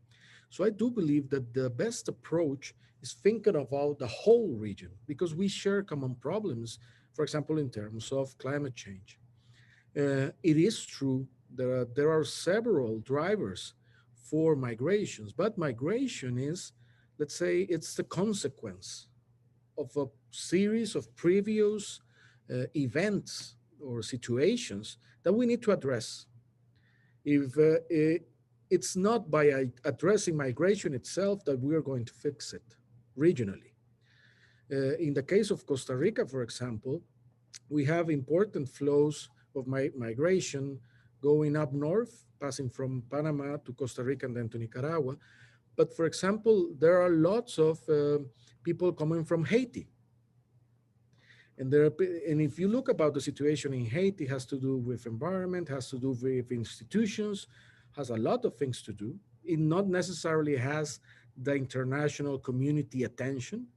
So I do believe that the best approach is thinking about the whole region, because we share common problems, for example, in terms of climate change. It is true there are several drivers for migrations, but migration is, let's say, it's the consequence of a series of previous events or situations that we need to address. If it's not by addressing migration itself that we are going to fix it regionally. In the case of Costa Rica, for example, we have important flows of migration going up north, passing from Panama to Costa Rica and then to Nicaragua. But for example, there are lots of people coming from Haiti. And if you look about the situation in Haiti, it has to do with environment, has to do with institutions, has a lot of things to do. It not necessarily has the international community attention,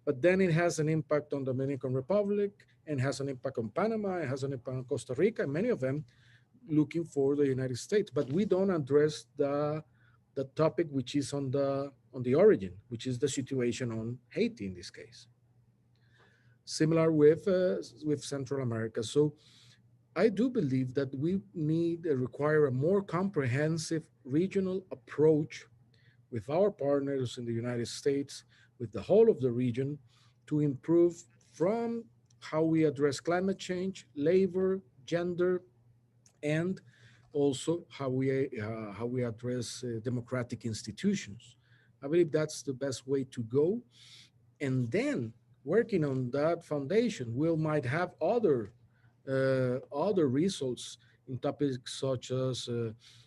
but then it has an impact on Dominican Republic and has an impact on Panama, it has an impact on Costa Rica, and many of them looking for the United States. But we don't address the topic which is on the origin, which is the situation on Haiti in this case. Similar with Central America. So I do believe that we require a more comprehensive regional approach with our partners in the United States, with the whole of the region, to improve from how we address climate change, labor, gender, and also how we address democratic institutions. I believe that's the best way to go. And then working on that foundation, we might have other results in topics such as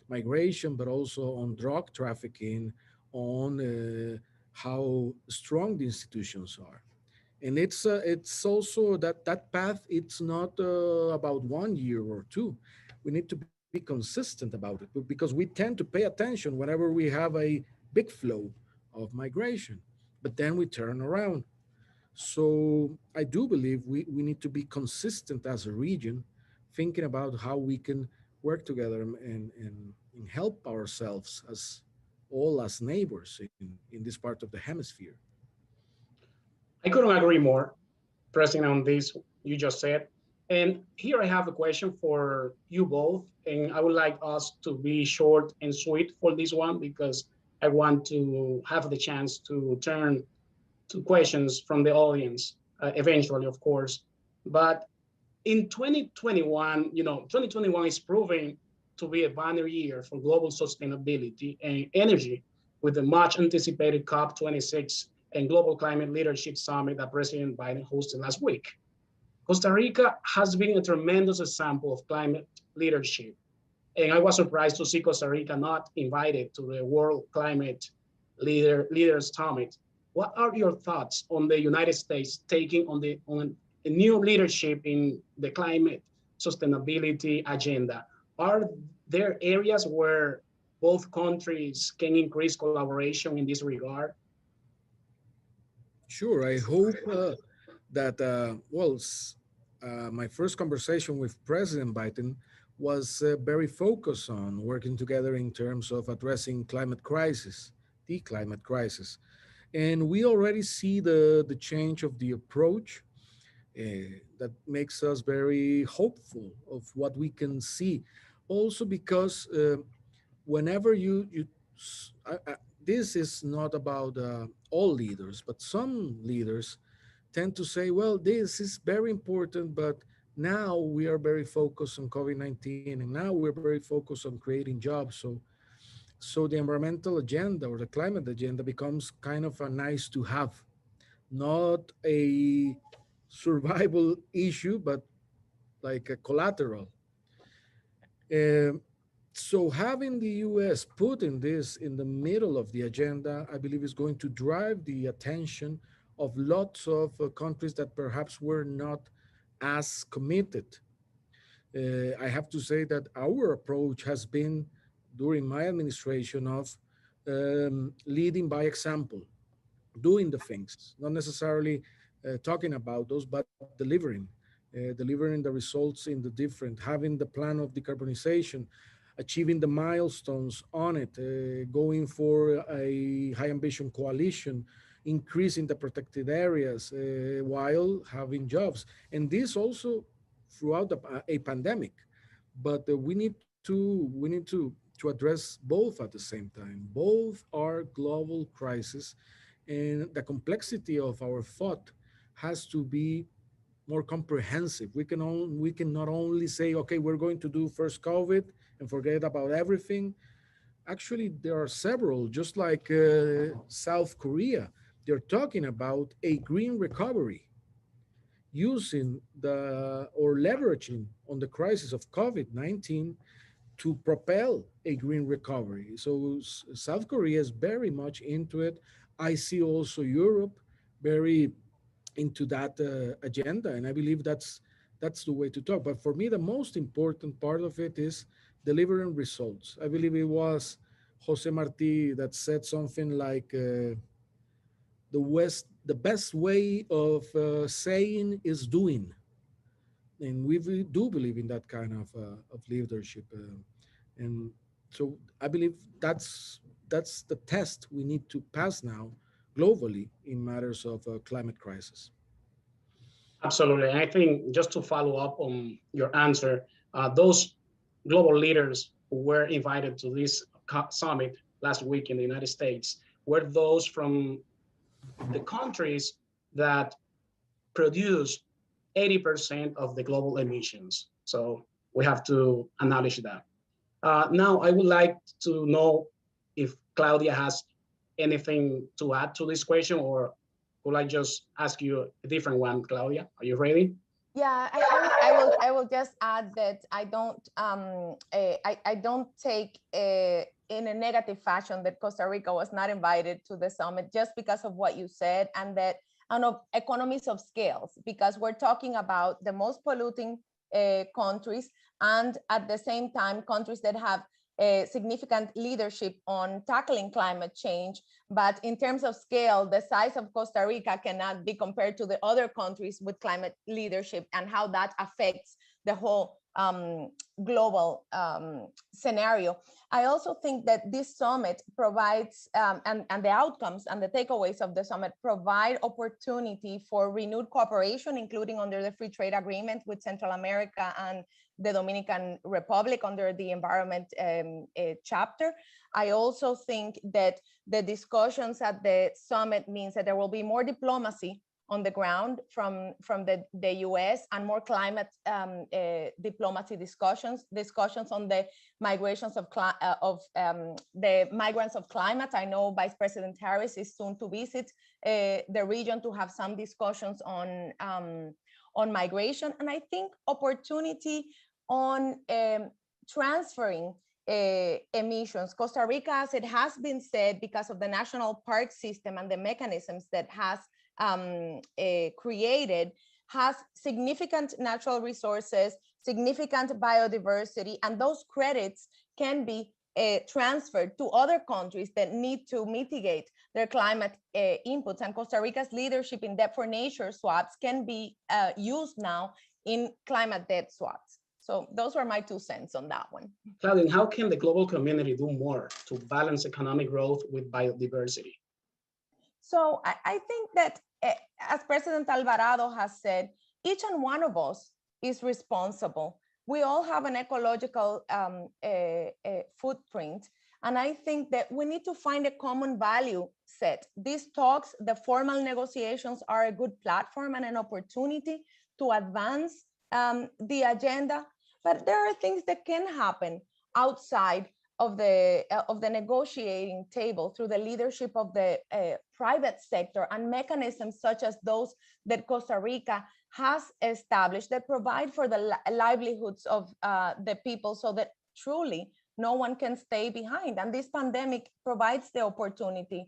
migration, but also on drug trafficking, on how strong the institutions are. And it's also that path, it's not about 1 year or two. We need to be consistent about it, because we tend to pay attention whenever we have a big flow of migration, but then we turn around. So I do believe we need to be consistent as a region, thinking about how we can work together and help ourselves as all as neighbors in this part of the hemisphere. I couldn't agree more, President, on this you just said. And here I have a question for you both, and I would like us to be short and sweet for this one because I want to have the chance to turn to questions from the audience eventually, of course. But in 2021, 2021 is proving to be a banner year for global sustainability and energy with the much anticipated COP26 and Global Climate Leadership Summit that President Biden hosted last week. Costa Rica has been a tremendous example of climate leadership. And I was surprised to see Costa Rica not invited to the World Climate Leaders Summit. What are your thoughts on the United States taking on a new leadership in the climate sustainability agenda? Are there areas where both countries can increase collaboration in this regard? Sure, I hope that, my first conversation with President Biden was very focused on working together in terms of addressing the climate crisis. And we already see the change of the approach that makes us very hopeful of what we can see. Also because whenever this is not about all leaders, but some leaders tend to say, well, this is very important, but now we are very focused on COVID-19 and now we're very focused on creating jobs. So the environmental agenda or the climate agenda becomes kind of a nice to have, not a survival issue, but like a collateral. Um, so having the US putting this in the middle of the agenda, I believe is going to drive the attention of lots of countries that perhaps were not as committed. I have to say that our approach has been during my administration of leading by example, doing the things, not necessarily talking about those, but delivering the results in the different, having the plan of decarbonization, achieving the milestones on it, going for a high ambition coalition, increasing the protected areas while having jobs. And this also throughout a pandemic. But we need to address both at the same time. Both are global crises, and the complexity of our thought has to be more comprehensive. We can not only say, okay, we're going to do first COVID and forget about everything. Actually, there are several, just like South Korea. They're talking about a green recovery using or leveraging on the crisis of COVID-19 to propel a green recovery. So South Korea is very much into it. I see also Europe very into that agenda, and I believe that's the way to talk. But for me, the most important part of it is delivering results. I believe it was Jose Marti that said something like the best way of saying is doing, and we do believe in that kind of leadership. And so I believe that's the test we need to pass now globally in matters of climate crisis. Absolutely. And I think just to follow up on your answer, those global leaders who were invited to this summit last week in the United States were those from the countries that produce 80% of the global emissions. So we have to acknowledge that. Now, I would like to know if Claudia has anything to add to this question, or would I just ask you a different one, Claudia? Are you ready? Yeah, I will just add that I don't take in a negative fashion that Costa Rica was not invited to the summit just because of what you said, and that economies of scales, because we're talking about the most polluting countries, and at the same time countries that have significant leadership on tackling climate change. But in terms of scale, the size of Costa Rica cannot be compared to the other countries with climate leadership, and how that affects the whole global scenario. I also think that this summit provides, and the outcomes and the takeaways of the summit provide opportunity for renewed cooperation, including under the free trade agreement with Central America and the Dominican Republic under the environment chapter. I also think that the discussions at the summit means that there will be more diplomacy on the ground from the US and more climate diplomacy discussions on the migrations of the migrants of climate. I know Vice President Harris is soon to visit the region to have some discussions on migration. And I think opportunity on transferring emissions. Costa Rica, as it has been said, because of the national park system and the mechanisms that has created, has significant natural resources, significant biodiversity, and those credits can be transferred to other countries that need to mitigate their climate inputs. And Costa Rica's leadership in debt for nature swaps can be used now in climate debt swaps. So those were my 2 cents on that one. Claudia, how can the global community do more to balance economic growth with biodiversity? So I think that, as President Alvarado has said, each and one of us is responsible. We all have an ecological footprint. And I think that we need to find a common value set. These talks, the formal negotiations, are a good platform and an opportunity to advance the agenda. But there are things that can happen outside of the negotiating table through the leadership of the private sector and mechanisms such as those that Costa Rica has established that provide for the livelihoods of the people, so that truly no one can stay behind. And this pandemic provides the opportunity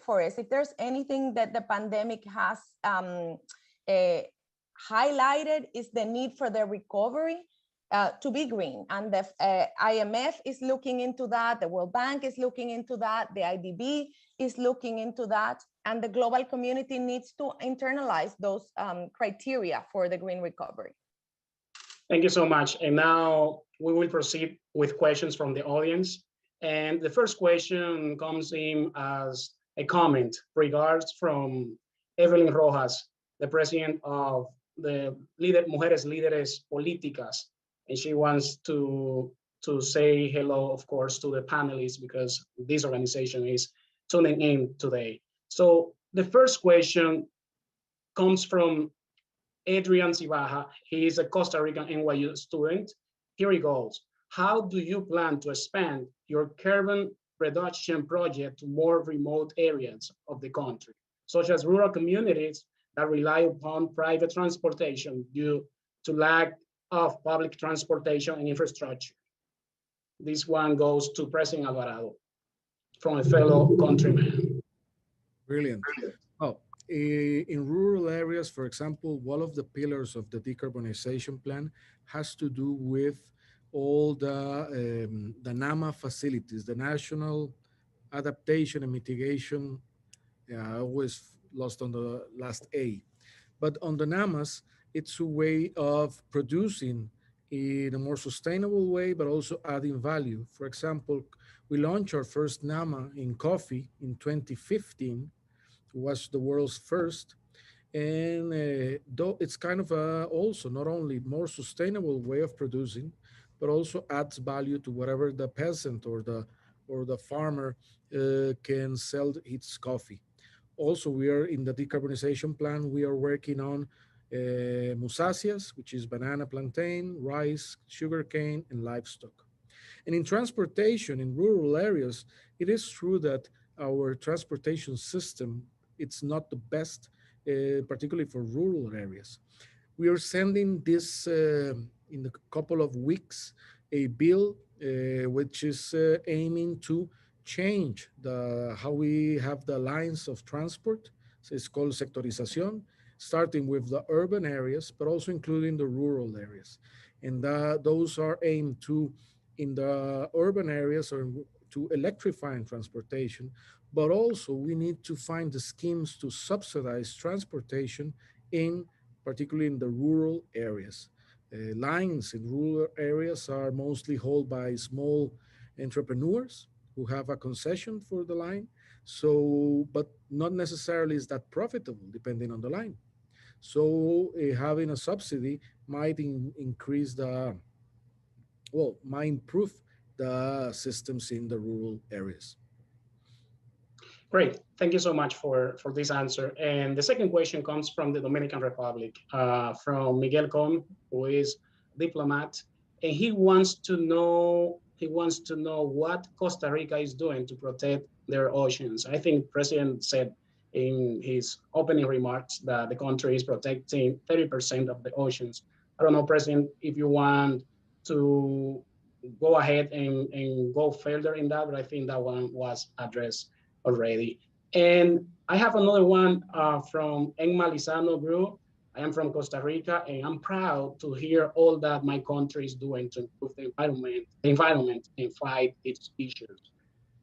for us. If there's anything that the pandemic has highlighted, is the need for the recovery to be green. And the IMF is looking into that, the World Bank is looking into that, the IDB is looking into that, and the global community needs to internalize those criteria for the green recovery. Thank you so much. And now we will proceed with questions from the audience. And the first question comes in as a comment, regards from Evelyn Rojas, the president of the Mujeres Líderes Políticas. And she wants to say hello, of course, to the panelists, because this organization is tuning in today. So the first question comes from Adrian Cibaja. He is a Costa Rican NYU student. Here he goes. How do you plan to expand your carbon reduction project to more remote areas of the country, such as rural communities that rely upon private transportation due to lack of public transportation and infrastructure? This one goes to President Alvarado from a fellow countryman. Brilliant. Oh, in rural areas, for example, one of the pillars of the decarbonization plan has to do with all the NAMA facilities, the National Adaptation and Mitigation. I always lost on the last A. But on the NAMAs, it's a way of producing in a more sustainable way, but also adding value. For example, we launched our first NAMA in coffee in 2015, was the world's first. And though it's kind of also not only more sustainable way of producing, but also adds value to whatever the peasant or the farmer can sell its coffee. Also, we are in the decarbonization plan, we are working on musaceas, which is banana, plantain, rice, sugarcane, and livestock. And in transportation in rural areas, it is true that our transportation system, it's not the best, particularly for rural areas. We are sending this in a couple of weeks, a bill which is aiming to change how we have the lines of transport. So it's called sectorización, starting with the urban areas, but also including the rural areas. And those are aimed to, in the urban areas, or to electrifying transportation, but also we need to find the schemes to subsidize transportation in, particularly in the rural areas. lines in rural areas are mostly held by small entrepreneurs who have a concession for the line. So, but not necessarily is that profitable depending on the line. So having a subsidy might increase the, well, might improve the systems in the rural areas. Great. Thank you so much for this answer. And the second question comes from the Dominican Republic, from Miguel Con, who is a diplomat, and he wants to know what Costa Rica is doing to protect their oceans. I think President said in his opening remarks that the country is protecting 30% of the oceans. I don't know, President, if you want to go ahead and go further in that, but I think that one was addressed already. And I have another one from Enma Lizano Brew. I am from Costa Rica, and I'm proud to hear all that my country is doing to improve the environment and fight its issues.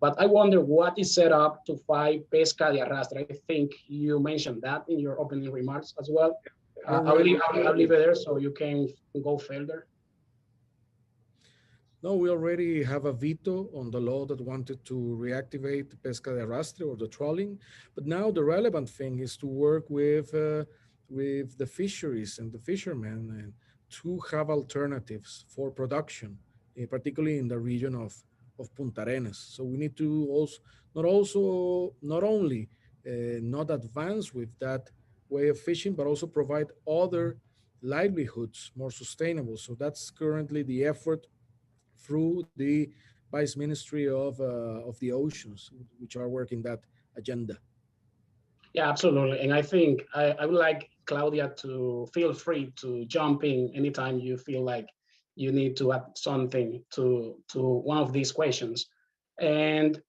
But I wonder what is set up to fight pesca de arrastre. I think you mentioned that in your opening remarks as well. I'll leave it there so you can go further. No, we already have a veto on the law that wanted to reactivate pesca de arrastre or the trawling. But now the relevant thing is to work with the fisheries and the fishermen and to have alternatives for production, particularly in the region of Punta Arenas. So we need to not only not advance with that way of fishing, but also provide other livelihoods more sustainable. So that's currently the effort through the Vice Ministry of the Oceans, which are working that agenda. Yeah, absolutely. And I think I would like Claudia to feel free to jump in anytime you feel like you need to add something to one of these questions. And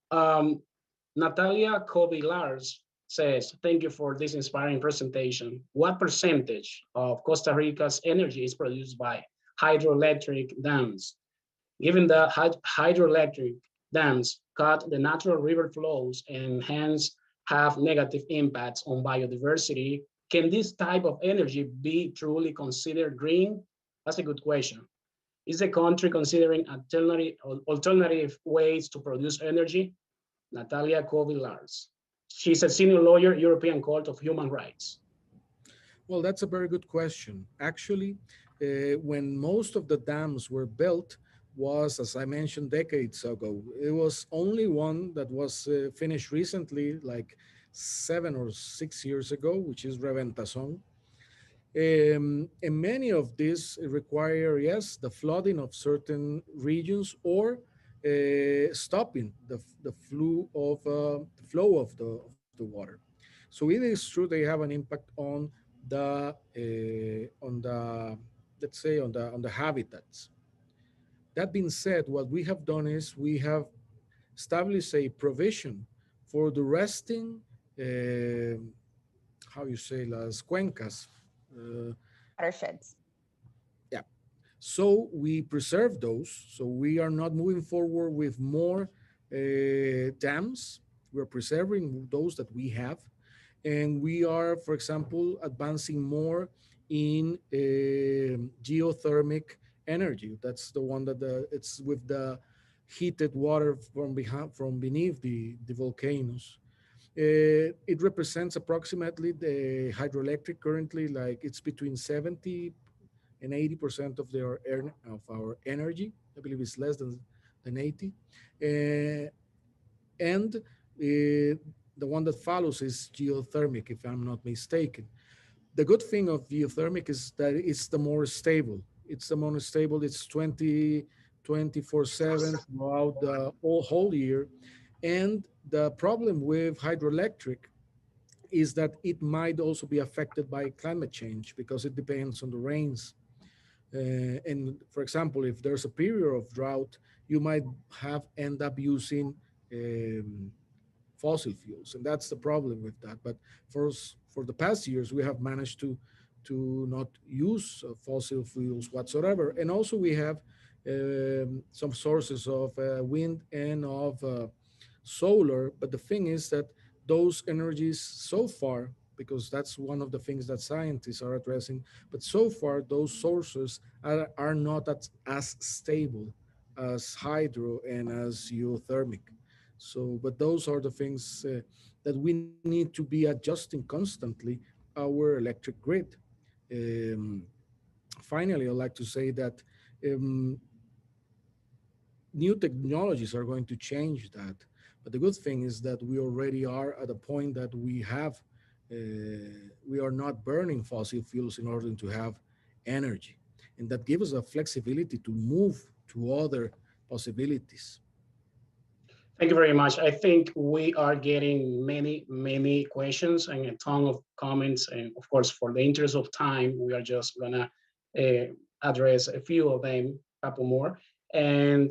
Natalia Kobe-Lars says, thank you for this inspiring presentation. What percentage of Costa Rica's energy is produced by hydroelectric dams? Given that hydroelectric dams cut the natural river flows and hence have negative impacts on biodiversity, can this type of energy be truly considered green? That's a good question. Is the country considering alternative ways to produce energy? Natalia Kovi-Lars. She's a senior lawyer, European Court of Human Rights. Well, that's a very good question. Actually, when most of the dams were built, was, as I mentioned decades ago, it was only one that was finished recently, like 7 or 6 years ago, which is Reventazón. And many of these require, yes, the flooding of certain regions or stopping the flow of the water. So it is true they have an impact on the let's say on the habitats. That being said, what we have done is we have established a provision for the resting, how you say, las cuencas. Watersheds. Yeah. So we preserve those. So we are not moving forward with more dams. We're preserving those that we have. And we are, for example, advancing more in geothermic energy. That's the one that it's with the heated water from beneath the volcanoes. It represents approximately the hydroelectric currently, like it's between 70 and 80% of our energy. I believe it's less than 80. And the one that follows is geothermic, if I'm not mistaken. The good thing of geothermic is that it's the more stable. It's the more stable. It's 24/7 throughout the whole year. And the problem with hydroelectric is that it might also be affected by climate change because it depends on the rains. And for example, if there's a period of drought, you might end up using fossil fuels, and that's the problem with that. But for the past years, we have managed to not use fossil fuels whatsoever. And also we have some sources of wind and of solar. But the thing is that those energies so far, because that's one of the things that scientists are addressing. But so far, those sources are not as stable as hydro and as geothermic. So, but those are the things that we need to be adjusting constantly our electric grid. Um, Finally, I'd like to say that um, new technologies are going to change that. But the good thing is that we already are at a point that we are not burning fossil fuels in order to have energy. And that gives us a flexibility to move to other possibilities. Thank you very much. I think we are getting many questions and a ton of comments. And of course, for the interest of time, we are just gonna address a few of them, a couple more. And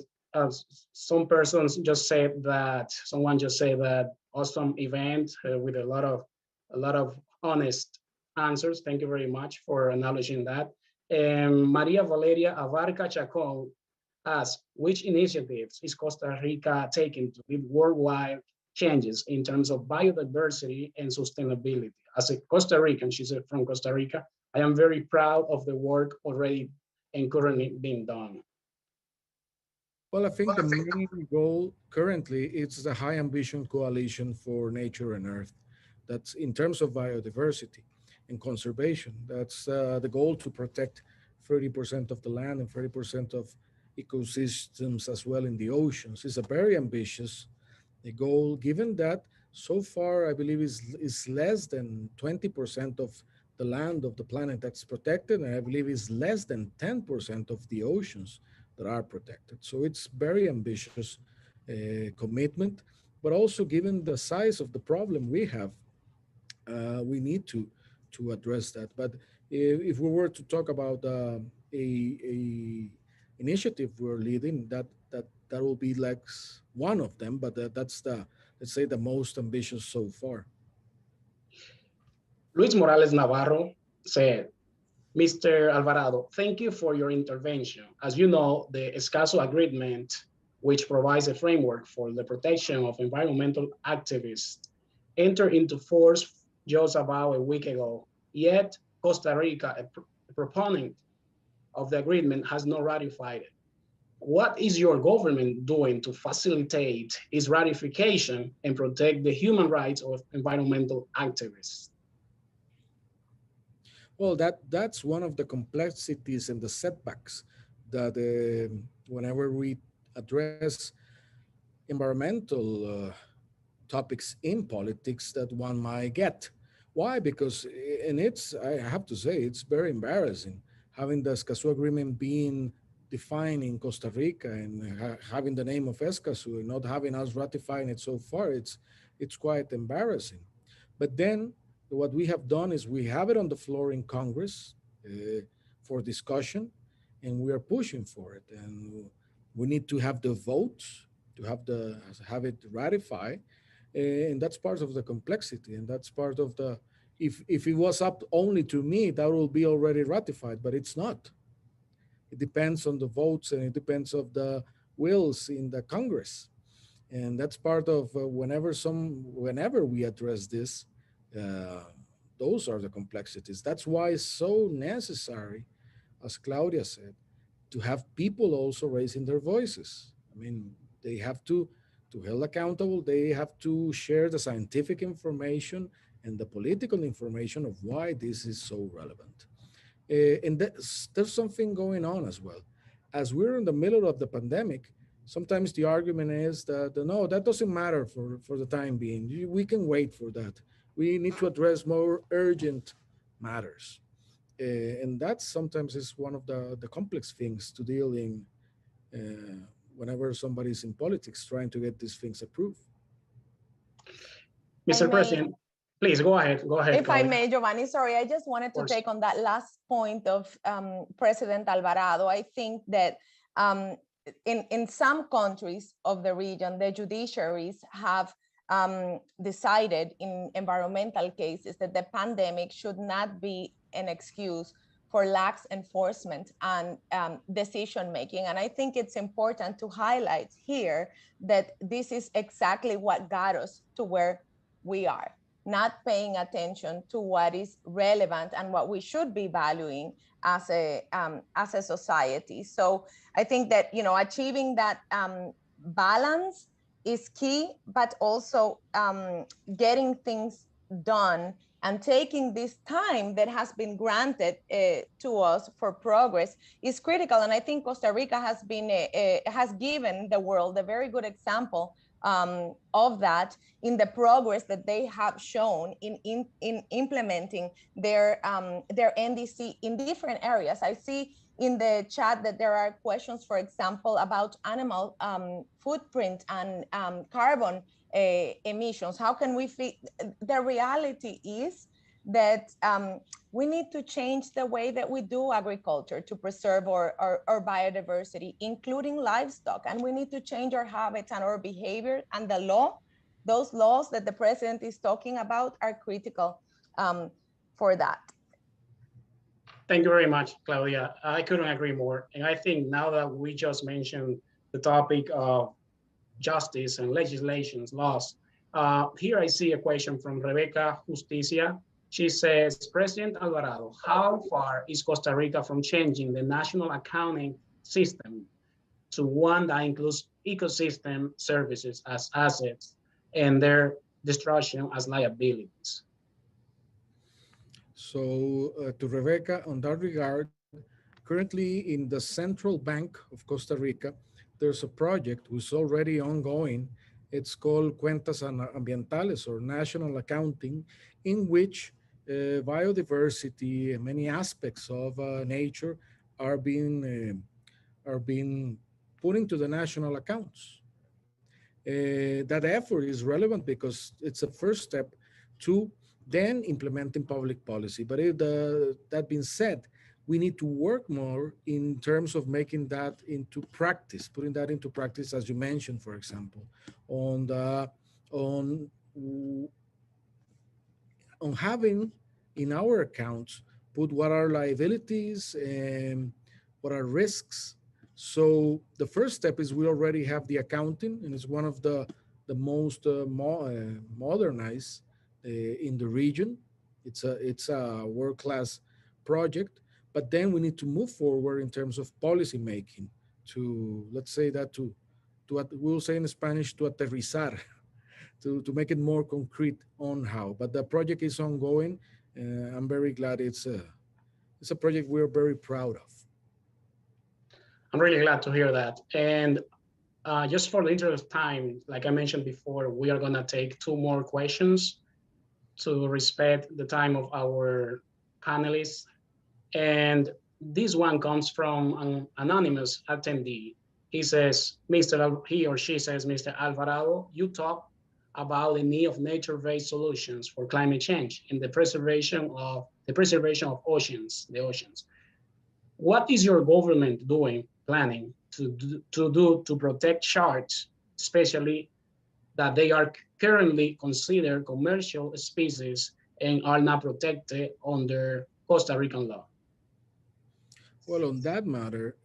some persons just said that, someone just said that awesome event with a lot of honest answers. Thank you very much for acknowledging that. And Maria Valeria Abarca Chacon ask, which initiatives is Costa Rica taking to lead worldwide changes in terms of biodiversity and sustainability? As a Costa Rican, she said from Costa Rica, I am very proud of the work already and currently being done. Well, I think the main goal currently is the High Ambition Coalition for Nature and Earth. That's in terms of biodiversity and conservation. That's the goal to protect 30% of the land and 30% of ecosystems as well in the oceans. It's a very ambitious goal, given that so far I believe is less than 20% of the land of the planet that's protected, and I believe is less than 10% of the oceans that are protected. So it's very ambitious commitment, but also given the size of the problem we have, we need to address that. But if we were to talk about a initiative we're leading, that will be like one of them, but that's the, let's say, the most ambitious so far. Luis Morales Navarro said, Mr. Alvarado, thank you for your intervention. As you know, the Escazú Agreement, which provides a framework for the protection of environmental activists, entered into force just about a week ago. Yet, Costa Rica, a proponent of the agreement, has not ratified it. What is your government doing to facilitate its ratification and protect the human rights of environmental activists? Well, that's one of the complexities and the setbacks that whenever we address environmental topics in politics that one might get. Why? Because, and it's, I have to say, it's very embarrassing having the Escazú Agreement being defined in Costa Rica and having the name of Escazú and not having us ratifying it so far. It's quite embarrassing. But then what we have done is we have it on the floor in Congress for discussion, and we are pushing for it. And we need to have the votes to have it ratified, and that's part of the complexity, and that's part of the. If it was up only to me, that will be already ratified, but it's not. It depends on the votes, and it depends of the wills in the Congress, and that's part of whenever we address this. Those are the complexities. That's why it's so necessary, as Claudia said, to have people also raising their voices. I mean, they have to held accountable. They have to share the scientific information and the political information of why this is so relevant. And there's something going on as well. As we're in the middle of the pandemic, sometimes the argument is that no, that doesn't matter for the time being. We can wait for that. We need to address more urgent matters. And that sometimes is one of the complex things to deal in whenever somebody's in politics trying to get these things approved. Mr. President, please go ahead. Go ahead. If Claudia. I may, Geovanny, sorry, I just wanted to take on that last point of President Alvarado. I think that in some countries of the region, the judiciaries have decided in environmental cases that the pandemic should not be an excuse for lax enforcement and decision making. And I think it's important to highlight here that this is exactly what got us to where we are. not paying attention to what is relevant and what we should be valuing as a society. So I think that, you know, achieving that balance is key, but also getting things done and taking this time that has been granted to us for progress is critical. And I think Costa Rica has been has given the world a very good example of that in the progress that they have shown in implementing their NDC in different areas. I see in the chat that there are questions, for example, about animal footprint and carbon emissions. How can we fit? The reality is that we need to change the way that we do agriculture to preserve our biodiversity, including livestock. And we need to change our habits and our behavior, and the law, those laws that the president is talking about are critical for that. Thank you very much, Claudia. I couldn't agree more. And I think now that we just mentioned the topic of justice and legislations, laws, here I see a question from Rebecca Justicia. She says, President Alvarado, how far is Costa Rica from changing the national accounting system to one that includes ecosystem services as assets and their destruction as liabilities? So to Rebecca, on that regard, currently in the Central Bank of Costa Rica, there's a project which is already ongoing. It's called Cuentas Ambientales, or National Accounting, in which biodiversity and many aspects of nature are being put into the national accounts. That effort is relevant because it's a first step to then implementing public policy. But that being said, we need to work more in terms of making that into practice, putting that into practice, as you mentioned, for example, on having in our accounts put what are liabilities and what are risks. So the first step is we already have the accounting, and it's one of the most modernized in the region. It's a world-class project, but then we need to move forward in terms of policy making to, let's say that we'll say in Spanish, to aterrizar, to make it more concrete on how. But the project is ongoing. I'm very glad it's a project we're very proud of. I'm really glad to hear that. And just for the interest of time, like I mentioned before, we are gonna take 2 more questions to respect the time of our panelists. And this one comes from an anonymous attendee. He says, he or she says, Mr. Alvarado, you talk about the need of nature-based solutions for climate change and the preservation of oceans, the oceans. What is your government planning to protect sharks, especially that they are currently considered commercial species and are not protected under Costa Rican law? Well, on that matter,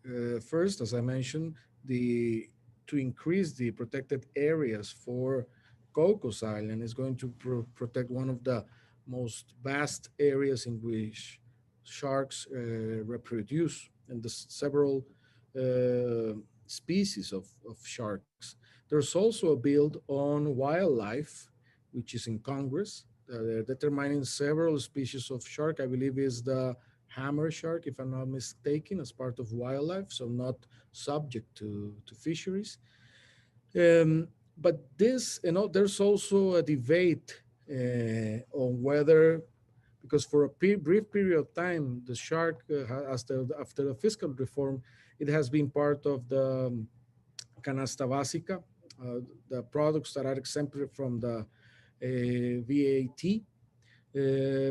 first, as I mentioned, to increase the protected areas for Cocos Island is going to protect one of the most vast areas in which sharks reproduce, and the several species of sharks. There's also a bill on wildlife, which is in Congress, determining several species of shark. I believe is the hammer shark, if I'm not mistaken, as part of wildlife, so not subject to fisheries. But this, there's also a debate on whether, because for a brief period of time, the shark, after the fiscal reform, it has been part of the canasta básica, the products that are exempted from the VAT.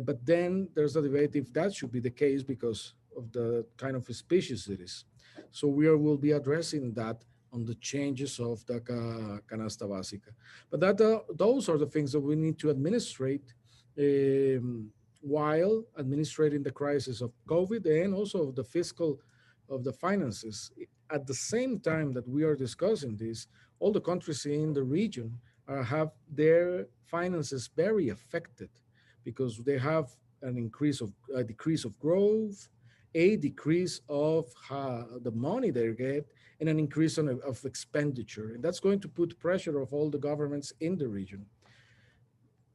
But then there's a debate if that should be the case because of the kind of species it is. So will be addressing that on the changes of the canasta básica. But those are the things that we need to administrate while administrating the crisis of COVID and also of the finances. At the same time that we are discussing this, all the countries in the region have their finances very affected because they have an increase of a decrease of growth, a decrease of the money they get, and an increase of expenditure. And that's going to put pressure of all the governments in the region.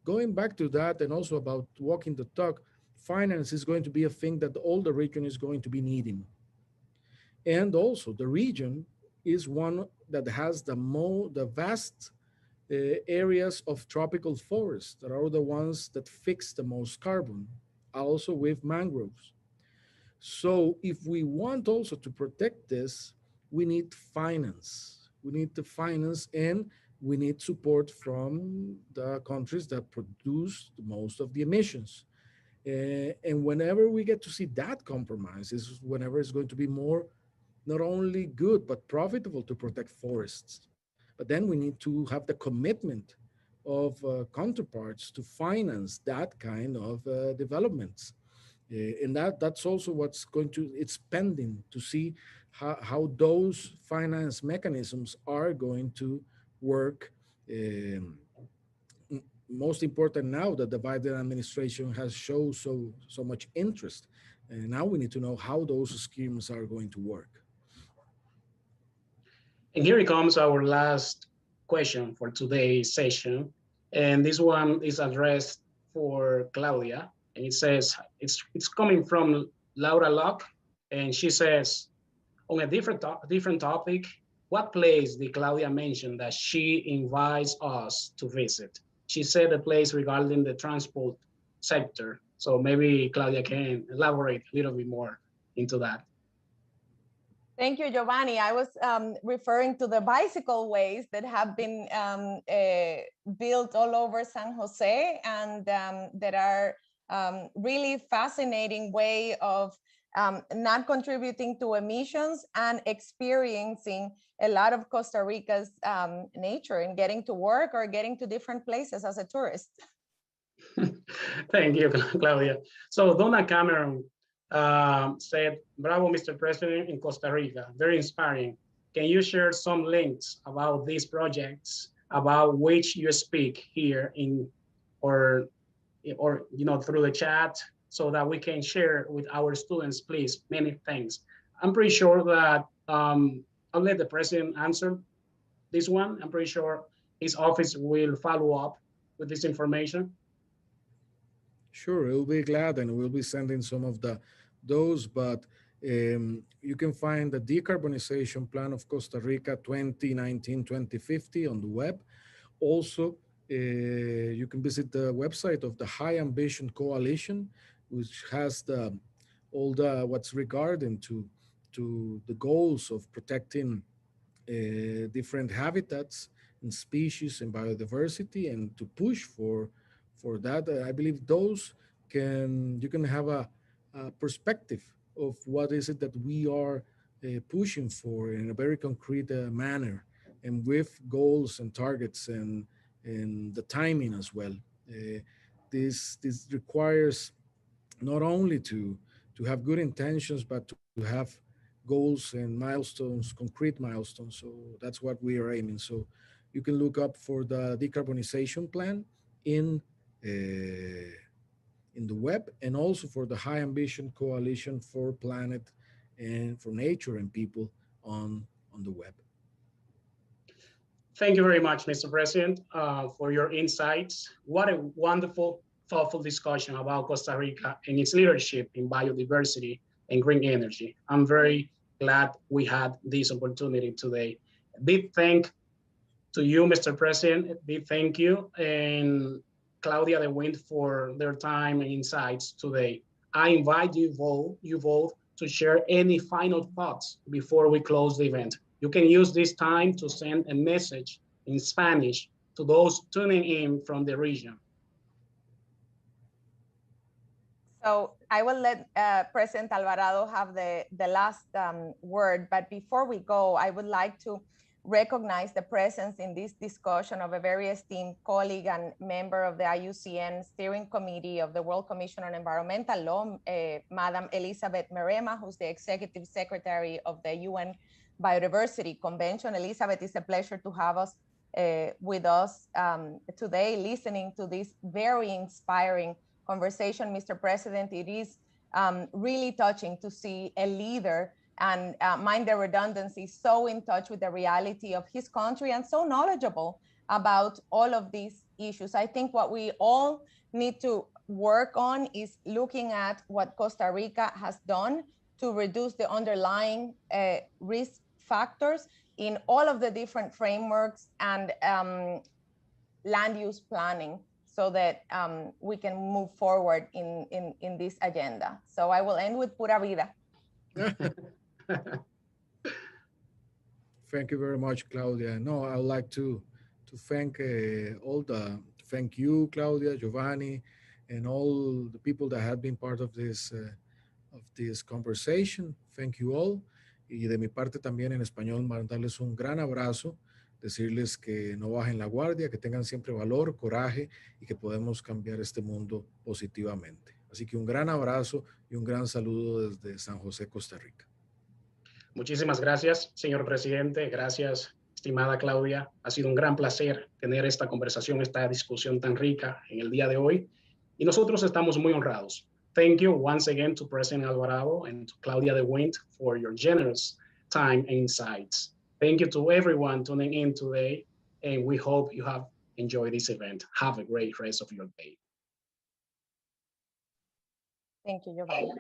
Going back to that and also about walking the talk, finance is going to be a thing that all the region is going to be needing. And also the region is one that has the vast areas of tropical forests that are the ones that fix the most carbon, also with mangroves. So if we want also to protect this, we need finance. We need the finance and we need support from the countries that produce the most of the emissions. And whenever we get to see that compromise is whenever it's going to be more not only good but profitable to protect forests. But then we need to have the commitment of counterparts to finance that kind of developments. And that's also what's going to, it's pending to see how those finance mechanisms are going to work. Most important now that the Biden administration has shown so much interest. And now we need to know how those schemes are going to work. And here comes our last question for today's session. And this one is addressed for Claudia. And it says, it's coming from Laura Locke. And she says, on a different topic, what place did Claudia mention that she invites us to visit? She said a place regarding the transport sector. So maybe Claudia can elaborate a little bit more into that. Thank you, Geovanny. I was referring to the bicycle ways that have been built all over San Jose and that are really fascinating way of not contributing to emissions and experiencing a lot of Costa Rica's nature and getting to work or getting to different places as a tourist. Thank you, Claudia. So Donna Cameron said, "Bravo, Mr. President in Costa Rica, very inspiring. Can you share some links about these projects about which you speak here in, or through the chat so that we can share with our students, please, many thanks." I'm pretty sure that I'll let the president answer this one. I'm pretty sure his office will follow up with this information. Sure, we'll be glad and we'll be sending some of those, but you can find the Decarbonization Plan of Costa Rica 2019-2050 on the web. Also, you can visit the website of the High Ambition Coalition, which has all the what's regarding to the goals of protecting different habitats and species and biodiversity, and to push for that. I believe those you can have a perspective of what is it that we are pushing for in a very concrete manner, and with goals and targets and the timing as well. This requires not only to have good intentions, but to have goals and milestones, concrete milestones. So that's what we are aiming. So you can look up for the decarbonization plan in the web, and also for the High Ambition Coalition for Planet and for Nature and People on the web. Thank you very much, Mr. President, for your insights. What a wonderful, thoughtful discussion about Costa Rica and its leadership in biodiversity and green energy. I'm very glad we had this opportunity today. A big thank to you, Mr. President. A big thank you, and Claudia de Windt for their time and insights today. I invite you both to share any final thoughts before we close the event. You can use this time to send a message in Spanish to those tuning in from the region. So I will let President Alvarado have the last word, but before we go, I would like to recognize the presence in this discussion of a very esteemed colleague and member of the IUCN Steering Committee of the World Commission on Environmental Law, Madam Elizabeth Merema, who's the Executive Secretary of the UN Biodiversity Convention. Elizabeth, it's a pleasure to have us with us today, listening to this very inspiring conversation. Mr. President, it is really touching to see a leader, and mind the redundancy, so in touch with the reality of his country and so knowledgeable about all of these issues. I think what we all need to work on is looking at what Costa Rica has done to reduce the underlying risk factors in all of the different frameworks and land use planning, so that we can move forward in this agenda. So I will end with pura vida. Thank you very much, Claudia. No, I would like to thank thank you, Claudia, Geovanny, and all the people that have been part of this conversation. Thank you all. Y de mi parte también en español, mandarles un gran abrazo, decirles que no bajen la guardia, que tengan siempre valor, coraje y que podemos cambiar este mundo positivamente. Así que un gran abrazo y un gran saludo desde San José, Costa Rica. Muchísimas gracias, señor presidente. Gracias, estimada Claudia. Ha sido un gran placer tener esta conversación, esta discusión tan rica en el día de hoy. Y nosotros estamos muy honrados. Thank you once again to President Alvarado and to Claudia de Windt for your generous time and insights. Thank you to everyone tuning in today, and we hope you have enjoyed this event. Have a great rest of your day. Thank you, Geovanny.